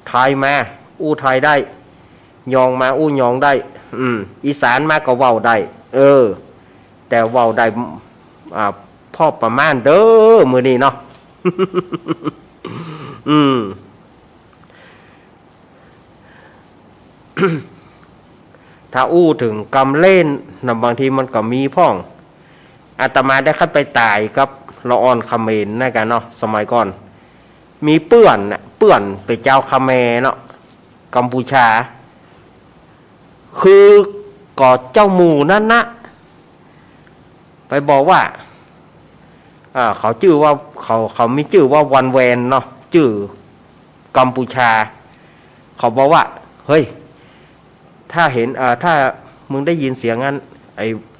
ไทยมาอู้ไทยได้ยองมาอู้ยองได้อีสานมาก็เว้าได้แต่เว้าได้พ่อประมาณเด้อมื้อนี้เนาะ ถ้าอู้ถึงกำเล่นนะบางทีมันก็มีพ่องอาตมาได้เข้าไปตายกับละออนคาเขมรนะกันเนาะสมัยก่อนมีเปื่อนไปเจ้าคาเขมรเนาะกัมพูชาคือก่อเจ้าหมู่นั่นนะไปบอกว่าเขาชื่อว่าเขามีชื่อว่าวันแวนเนาะชื่อกัมพูชาเขาบอกว่าเฮ้ยถ้าเห็นถ้ามึงได้ยินเสียงงั้น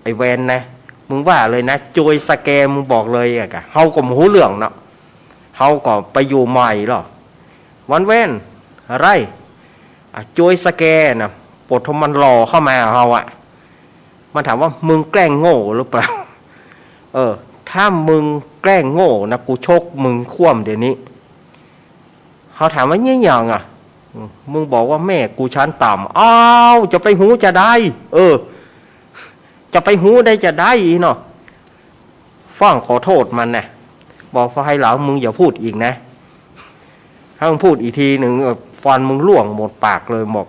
ไอแวนนะมึงว่าเลยนะโจยสแกมึงบอกเลยอะกะเฮาก็หูเรื่องเนาะเฮาก็ไปอยู่ใหม่หรอวันแวนอะไรโจยสแกนะปดทมันรอเข้ามาเฮาอะมันถามว่ามึงแกล้งโง่หรือเปล่าถ้ามึงแกล้งโง่นะกูชกมึงคว่ำเดี๋ยวนี้เขาถามว่าเนี่ยยังอ่ะมึงบอกว่าแม่กูชั้นต่ำอ้าวจะไปหูจะได้จะไปหูได้จะได้เนาะฟังขอโทษมันนะบอกว่าให้หลังมึงอย่าพูดอีกนะถ้ามึงพูดอีกทีหนึ่งฟันมึงล่วงหมดปากเลยหมก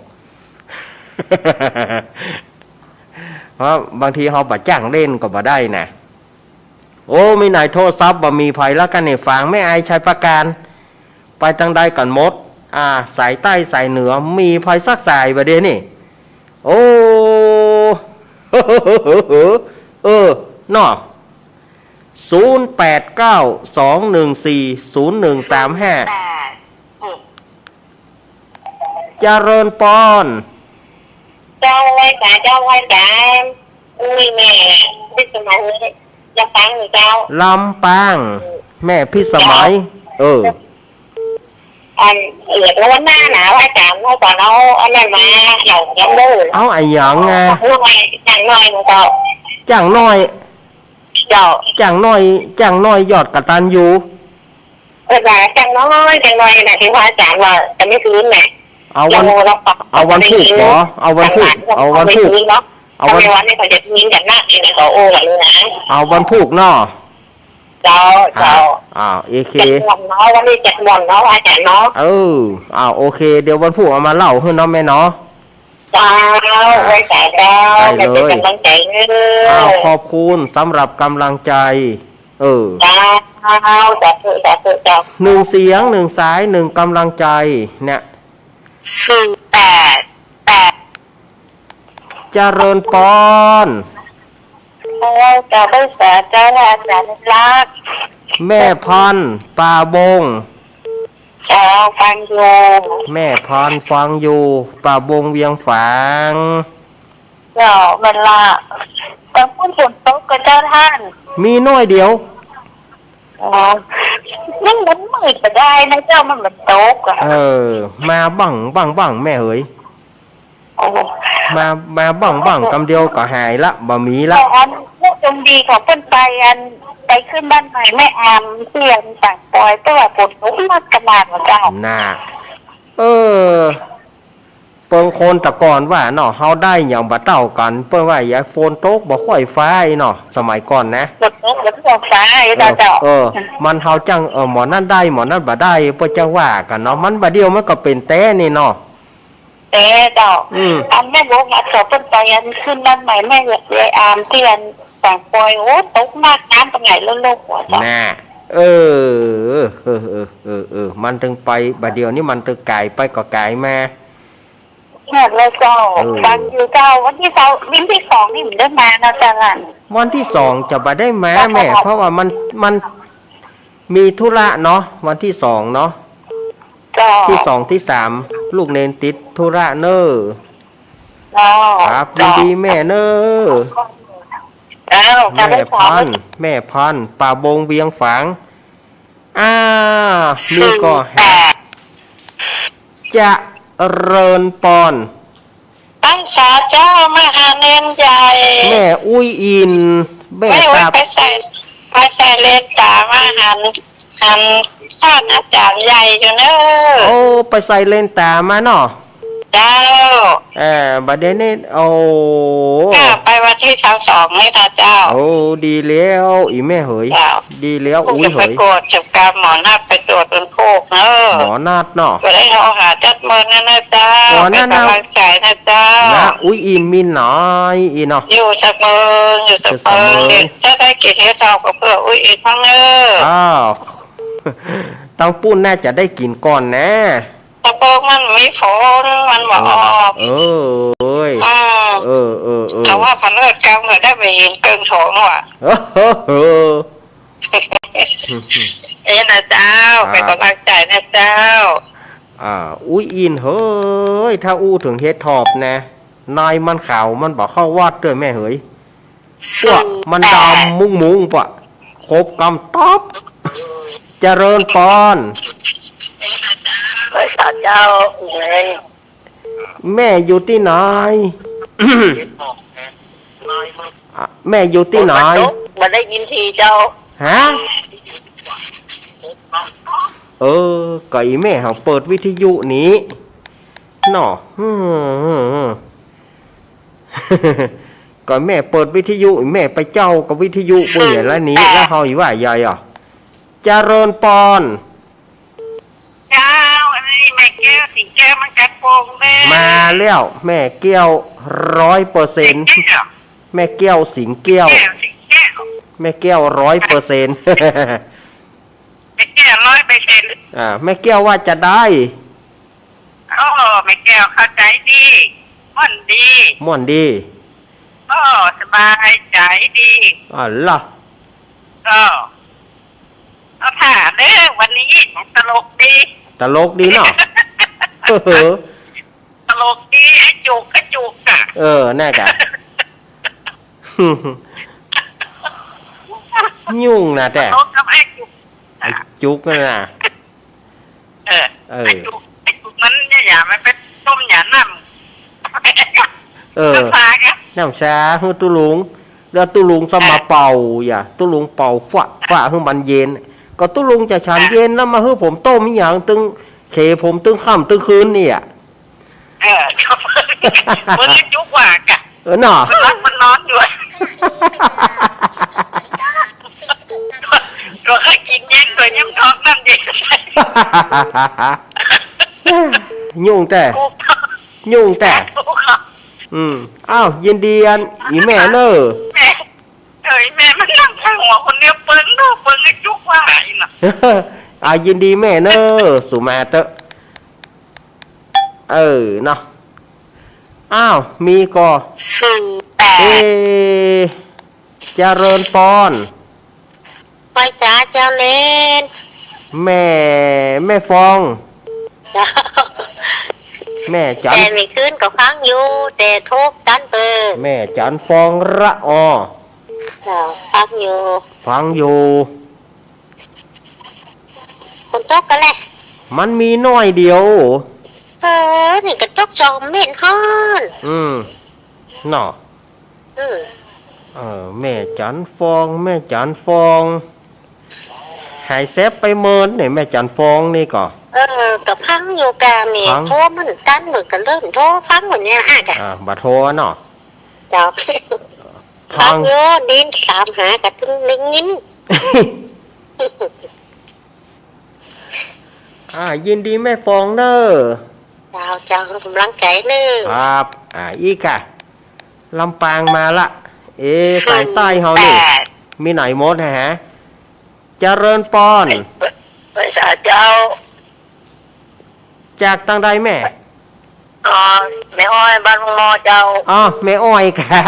เพราะบางทีเขาบาจ้างเล่นก็บ่ได้นะโอ้ไม่ไหนโทษซับบะมีภัยแล้วกันเนี่ยฟังไม่อายชายประการไปทางใดกันหมดสายใต้สายเหนือมีภัยสักสายประเดี๋ยวนี่โอ้ เนาะ0892140135เจริญปอนเจ้าไว้จ่าอุ้ยแม่พิสมัยลำปางหรือเจ้าลำปางแม่พิสมัยแล้ววันหน้าหนาวอาจารย์เขาบอกเอาอะไรมาเราจำได้เอาไอ้หยังไงจังน้อยเจ้าจังน้อยยอดกตัญญูจังน้อยนะที่ว่าอาจารย์ว่าจะไม่คืนแม่เอาวันพุธเหรอเอาวันพุธเอาวันนี้เขาจะทิ้งจากหน้าเองเขาโอ้กันเลยนะเอาวันพุธเนาะเจ้าโอเควันนี้จัดวันเนาะอาจารย์เนาะโอเคเดี๋ยววันพุธเอามาเล่าให้น้องแม่เนาะเจ้าไว้ใจเจ้าเป็นกำลังใจขอบคุณสำหรับกำลังใจเจ้าหนึ่งเสียงหนึ่งสายหนึ่งกำลังใจเนี่ย488เจริญปอนจะได้สาใจอาจารย์รักแม่พันป่าบงฟังอยู่แม่พันฟังอยู่ป่าบงเวียงฝางเวลาต้องพูดฝนตกกับเจ้าท่านมีน้อยเดียวยังมันมืดก็ได้นะเจ้ามันตกมาบังแม่เอ๋ย มาบ้างกำเดียวก็หายละบ่มีละ แต่อันพวกจงดีของเพิ่นไปอันไปขึ้นบ้านใหม่แม่อามเพื่อนต่างปอยเพราะว่าฝนตกมากขนาดว่าเจ้า น่าเปิ้งคนตะก่อนว่าเนาะเฮาได้หยังบ่เท่ากันเปิ้นว่าอย่าโฟนตกบ่ค่อยฟ้าอีเนาะสมัยก่อนนะ ฝนตกแล้วก็ฟ้าไอ้เจ้า มันเฮาจังหมอนั่นได้หมอนั่นบ่ได้เปิ้นจะว่ากันเนาะมันบ่เดียวมันก็เป็นแต้นี่เนาะ แต่เจ้า อืม อันแม่บอกมาสอบเพิ่นไปอันขึ้นบ้านใหม่แม่เลยอามเพื่อนต่างปอยโอ้ตกมากน้ำตรงไหนโลกหัวเจ้า น่ะมันถึงไปบ่เดียวนี่มันถึงไกลไปก็ไกลมา แม่เลยเจ้าฟังอยู่เจ้าวันที่วิ่งที่สองนี่ผมได้มานะจ๊ะหลาน วันที่สองจะบ่ได้มาแม่เพราะว่ามันมีธุระเนาะวันที่สองเนาะ เจ้า ที่สองที่สามลูกเนนติดธุระเนอ เจ้า ครับยินดีแม่เนอ เจ้าจะ แม่ ได้สอ พั น นธุ์แม่พันธุ์ป่าบงเวียงฝางนี่ก็จะเริญปอน ตั้งสาเจ้ามหาเนนใหญ่ แม่อุ้ยอินแม่ ไม่ ตา ว่าไปใส่เลนตามาหันท่านอาจารย์ใหญ่อยู่เนอะ โอ้ไปใส่เลนตามาเนาะ เจ้า บัดเดี๋ยวนี้โอ้ ไปวันที่22นี่ค่ะเจ้า โอ้ดีแล้วอีแม่เหย เจ้า ดีแล้ว คง อุ้ย จะ เห ไป ย โกรธจับการหมอนัดไปตรวจเป็นโคกเนอะ หมอนาดเนาะ ก็ได้เอาหาจัดเมินนะเจ้า หมอนาฏ เป็นกำลังใจนะเจ้า นะอุ้ยอินมีน้อยอีเนาะ อยู่จากเมืองอยู่จากเมืองเด็กจะได้กี่เทศกับเพื่ออุ้ยอีกทั้งเนอะ อ้าว ต้องปุ้นน่าจะได้กินก่อนนะ ตะโปงมันมีฝนมันบอกออก เอ้ย อืม แต่ว่าพันเลิศกรรมเลยได้ไปเห็นเกินโถงว่ะ เออ นะเจ้าเป็นกำลังใจนะเจ้า อุ้ยอินเฮ้ยถ้าอู้ถึงเฮ็ดทอบนะนายมันขาวมันบอกเข้าวัดด้วยแม่เฮ้ยพวกมันดำมุ้งปะครบกำตอบเจริญปอน บริษัทเจ้าเงิน แม่อยู่ที่ไหน แม่อยู่ที่ไหน มาได้ยินทีเจ้า ฮะก็อีแม่เขาเปิดวิทยุนี้เนาะก็แม่เปิดวิทยุแม่ไปเจ้ากับวิทยุปุ่นอย่างละนี้แล้วเฮาอยู่ว่าใหญ่อ่ะเจริญปอน เจ้าอันนี้แม่แก้วสีแก้วมันกระโปรงแม่ มาแล้วแม่แก้ว100%แม่แก้วสิงแก้ว สีแก้ว แม่แก้ว100%แม่แก้ว100%แม่แก้วว่าจะได้ โอ้แม่แก้วเข้าใจดีมันดี ม่วนดี โอ้สบายใจดี ล่ะ เอาผ่าเด้อวันนี้ตลกดี ตลกดีเนาะ ตลกดีไอ้จุกอ่ะ แน่กะ ยุ่งนะแต่ ตลกกับไอ้จุก ไอ้จุกนั่นน่ะ ไอ้จุกมันอย่ามันเป็นต้มหยาน้ำน้ำปลาแก น้ำชาฮือตุลุงแล้วตุลุงสมาเป่าตุลุงเป่าฝะฮือมันเย็น ก็ตุลุงจะฉันเย็นแล้วมาฮือผมต้มอีหยังตึงเขผมตึงค่ำตึงคืนนี่อ่ะ มันเล่นยุกว่ากะ เนาะ มันนอนอยู่ก็เคยกินเย็นตัวยิ้มท้องนั่นเย็น ยุ่งแต่อ้าวยินดีอันอีแม่เนอ แม่มันนั่งข้างหัวคนเดียวเปิ้งไอ้จุกว่าไอ้น่ะ ยินดีแม่เนอสุมาเตอะเนาะอ้าวมีก็เจริญปอน ไปจ้าเจ้าเล่น แม่ฟอง แม่จัน แต่ไม่ขึ้นก็ฟังอยู่แต่ทุกตันเปิด แม่จันฟองระออ ฟังอยู่ ฟังอยู่ คนตกกันแหละ มันมีน้อยเดียว นี่กระจกจอมเม็ดฮอน เนาะ อืม แม่จันฟองแม่จันฟองหายแซบไปเมินเนี่ยแม่จันฟองนี่ก็ กับพังอยู่กาเมีย พัง โทรมันกันเหมือนกันเริ่มโทรฟังเหมือนเนี้ยกะ บัดโทรเนาะ จับ ท ฟั าง ง เยอะดินถามหากับตึงลิงยิน ยินดีแม่ฟองเนอ เจ้ากำลังใจเนึง ครับอีกอะลำปางมาละสายใต้เฮานี่มีไหนหมดฮะเจริญปอน ภาษาเจ้า จากทางใดแม่ แม่อ้อยบ้านวังมอเจ้า แม่อ้อยค่ะ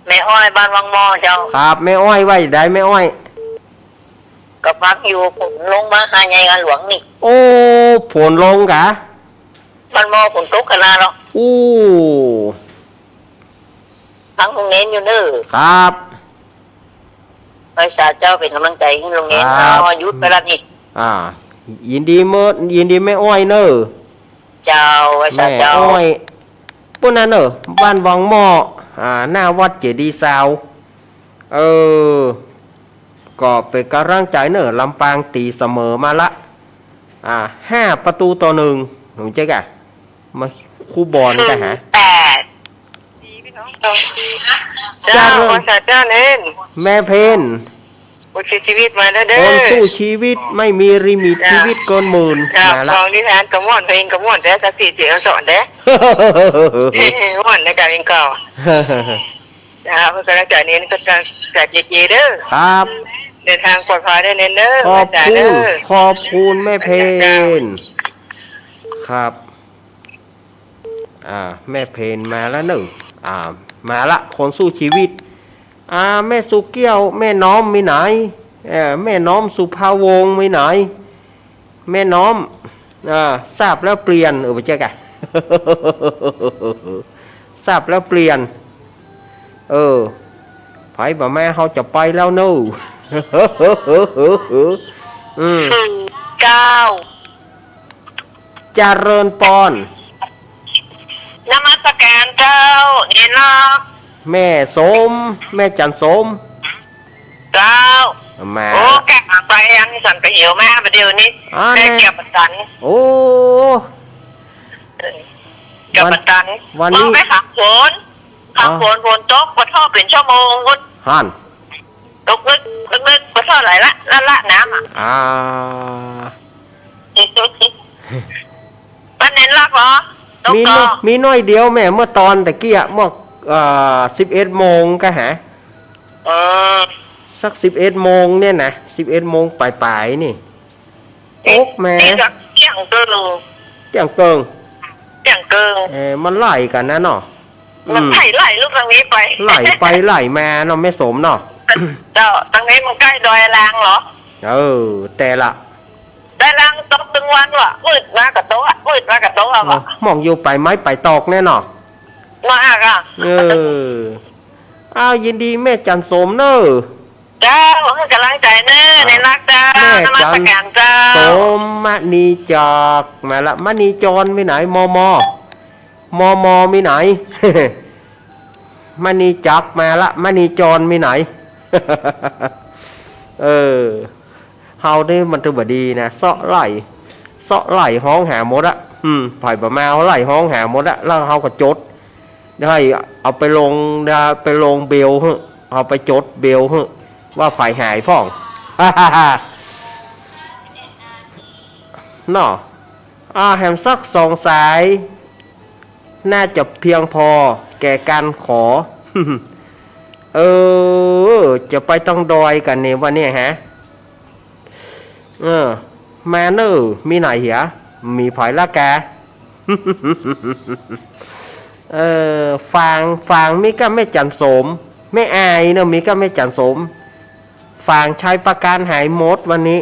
แม่อ้อยบ้านวังมอเจ้า ครับแม่อ้อยไว้ได้แม่อ้อย ก็พักอยู่ผมลงมาหาใหญ่กันหลวงนี่ โอ้ผลลงกะ บ้านมอผมตกกันนาหรอก อู้ พังโรงเรียนอยู่เน้อ ครับ ภาษาเจ้าเป็นกำลังใจให้โรงเรียน ครับ ยุดไปละนี่ ยินดียินดีแม่อ้อยเนอ เจ้าภาษา แม่ เจ้า อ้อยปุ่นนั่นเนอบ้านวังหม้อหน้าวัดเจดีย์ซาวก็เป็นกำลังใจเนอลำปางตีเสมอมาละ5-1หนูเจ๊กะมาคู่บอลกันฮะ 8เจ้าภาษาเจ้าเน้น แม่เพน อุทิศชีวิตมาแล้วเด้ ค อน สู้ชีวิตไม่มีริมิตชีวิตเกินหมื่น เจ้า มาละ กองนิทานกระม่อนเพลงกระม่อนแต่สักสี่เสียงสอนเด้ม่อนในการเองเก่าเจ้าภาษาเจ้าเน้นก็จะจัดเจเด้อ ครับ เดินทางปลอดภัยได้เน้นเด้อ ขอบ จ้า คุ เด้ ณ อ ขอบคุณแม่เพนครับแม่เพนมาแล้วหนึ่งมาละคนสู้ชีวิตแม่สุเกี้ยวแม่น้อมมีไหนแม่น้อมสุภาวงศ์มีไหนแม่น้อมทราบแล้วเปลี่ยนไปเจ๊กะ ทราบแล้วเปลี่ยนไผบ่แม่เขาจะไปแล้วนู่ 9 เจริญปอน นมัสการเจ้าเน้นเนาะ แม่สมแม่จันสม เจ้า มา โอ้แกไปอันสันไปเหี่ยวแม่ประเดี๋ยวนี้แม่เก็บประตัน โอ้ เก็บประตัน วันนี้ ไปขับฝนฝนตกกระท่อเป็นชั่วโมงคุณ ฮัน ตกลึกกระท่อไหลละน้ำมันเน้นรักเหรอตก มี ต่อ มีน้อยเดียวแม่เมื่อตอนตะเกียเมื่อ11 โมงก็หาสัก11 โมงเนี่ยนะ11 โมงปลายๆนี่โอ๊กแม่ นี่จะเกี่ยงเกิน เตียงเกิง มันไล่กันนะเนาะ มันไล่ลูกทางนี้ไป ไล่ไปไล่มาเนาะไม่สมเนาะ เจ้าทางนี้มันใกล้ดอยลางเหรอ แต่ละ ได้ลางตกตึงวันวะมืดมากับโต๊ะวะ มองอยู่ไปไม้ไปตอกแน่เนาะ มากอ่ะ ยินดีแม่จันสมเนอ เจ้าให้กำลังใจเน้อในรักเจ้า แม่ นมั จั ส น การเจ้า สมมณีจอกมาละมณีจรมีไหนมมีไหน มณีจักมาละมณีจรมีไหน เฮานี่มันถือว่าดีนะเสาะไหลห้องหาหมดอะไผ่บะมาไหลห้องหาหมดอะแล้วเฮาก็จดได้เอาไปลงเบลเอาไปจดเบลว่าไผ่หายพ่อง เนาะแฮมสัก2 สายน่าจะเพียงพอแก่การขอ จะไปต้องดอยกันเนี่ยวันนี้ฮะมาเนอมีไหนเหรอมีไผ่ละแก ฟางมีก็ไม่จันสมไม่อายเนอะมีก็ไม่จันสมฟางใช้ประการหายหมดวันนี้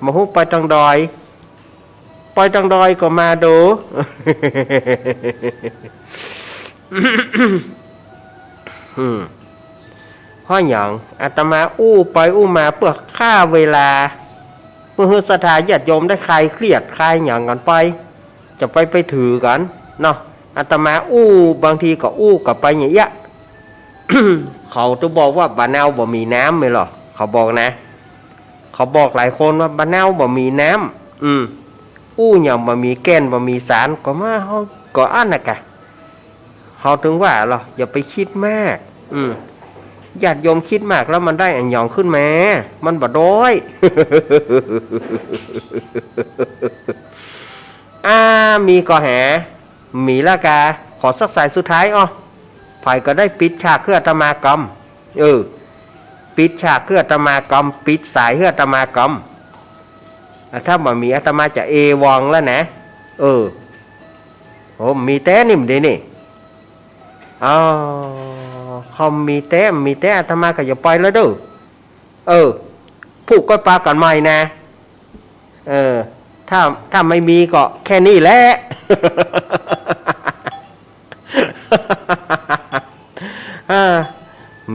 มาฮุบไปต้องดอยก็มาดู เพราะอย่างอาตมาไปมาเพื่อฆ่าเวลาเพื่อให้ศรัทธาญาติโยมได้คลายเครียดคลายอย่างกันไปจะไปถือกันเนาะ อาตมาบางทีก็กับไปอย่างเงี้ย เขาจะบอกว่าบ้านแนวบ่มีน้ำไหมหรอเขาบอกนะเขาบอกหลายคนว่าบ้านแนวบ่มีน้ำอย่างบ่มีแก่นบ่มีสารก็มาเขาก็อันน่ะกะเขาถึงว่าหรออย่าไปคิดมากญาติโยมคิดมากแล้วมันได้อันหยองขึ้นมามันบ่ด้อย มีก็หามีละกาขอสักสายสุดท้ายไผ่ก็ได้ปิดฉากเครือตมากรรมปิดฉากเครือตมากรรมปิดสายเครือตมากรรมถ้าบ่มีอาตมาจะเอวองแล้วนะมีแต้นิ่มดีนี่เขามีแต้อาตมาก็อย่าปล่อยแล้วเด้อผูกก้อยปลากันใหม่นะถ้าไม่มีก็แค่นี้แหละ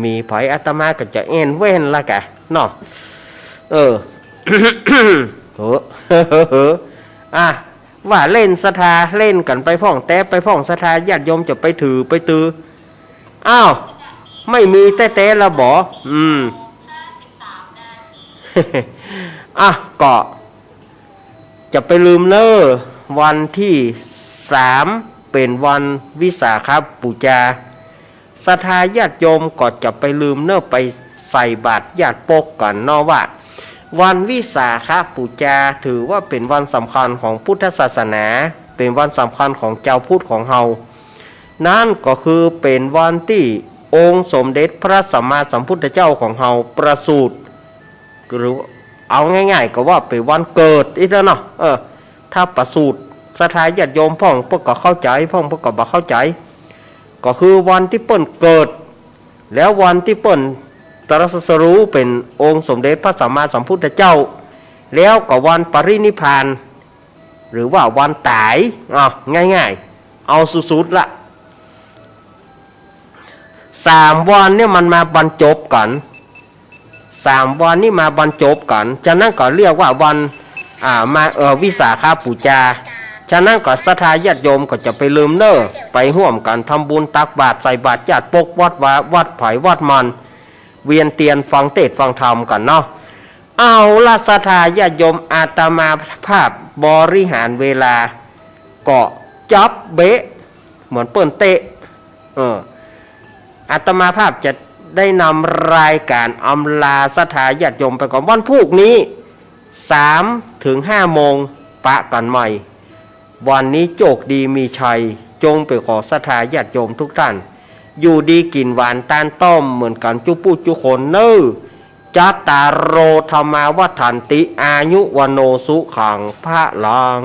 มีไผอาตมาก็จะเอ็นเว้นละกะเนาะว่าเล่นสถาเล่นกันไปพ่องแต่ไปพ่องสถาญาติโยมจะไปถือไปตือไม่มีแต่ละบ่ก็จะไปลืมเนอวันที่3เป็นวันวิสาขบูชาศรัทธาญาติโยมก็จะไปลืมเนอไปใส่บาตรญาติปกกันเนาะว่าวันวิสาขบูชาถือว่าเป็นวันสำคัญของพุทธศาสนาเป็นวันสำคัญของเจ้าพุทธของเฮานั่นก็คือเป็นวันที่องค์สมเด็จพระสัมมาสัมพุทธเจ้าของเฮาประสูติหรือเอาง่ายๆก็ว่าเป็นวันเกิดอีกแล้วเนาะถ้าประสูติศรัทธาญาติโยมพ่องพวกก็เข้าใจพ่องพวกก็บ่เข้าใจก็คือวันที่เปิ้นเกิดแล้ววันที่เปิ้นตรัสรู้เป็นองค์สมเด็จพระสัมมาสัมพุทธเจ้าแล้วก็วันปรินิพพานหรือว่าวันตายง่ายๆเอาสุดๆละ3วันเนี่ยมันมาบรรจบกัน3วันนี้มาบรรจบกันฉะนั้นก็เรียกว่าวันมาวิสาขบูชาฉะนั้นก็ศรัทธาญาติโยมก็จะไปลืมเนอไปร่วมกันทำบุญตักบาตรใส่บาตรญาติปกวัดไผ่วัดมันเวียนเตียนฟังเทศน์ฟังธรรมกันเนาะเอาละศรัทธาญาติโยมอาตมาภาพบริหารเวลาก็จับเบะเหมือนเปิ้นเตะอาตมาภาพจะได้นำรายการอำลาศรัทธาญาติโยมไปก่อนวันพรุ่งนี้ 3-5 โมงปะกันใหม่วันนี้โชคดีมีชัยจงไปขอศรัทธาญาติโยมทุกท่านอยู่ดีกินหวานตาลต้มเหมือนกันจุปุจุคนจัตตารโรธรรมาวัฏันติอายุวโนสุขังพระลัง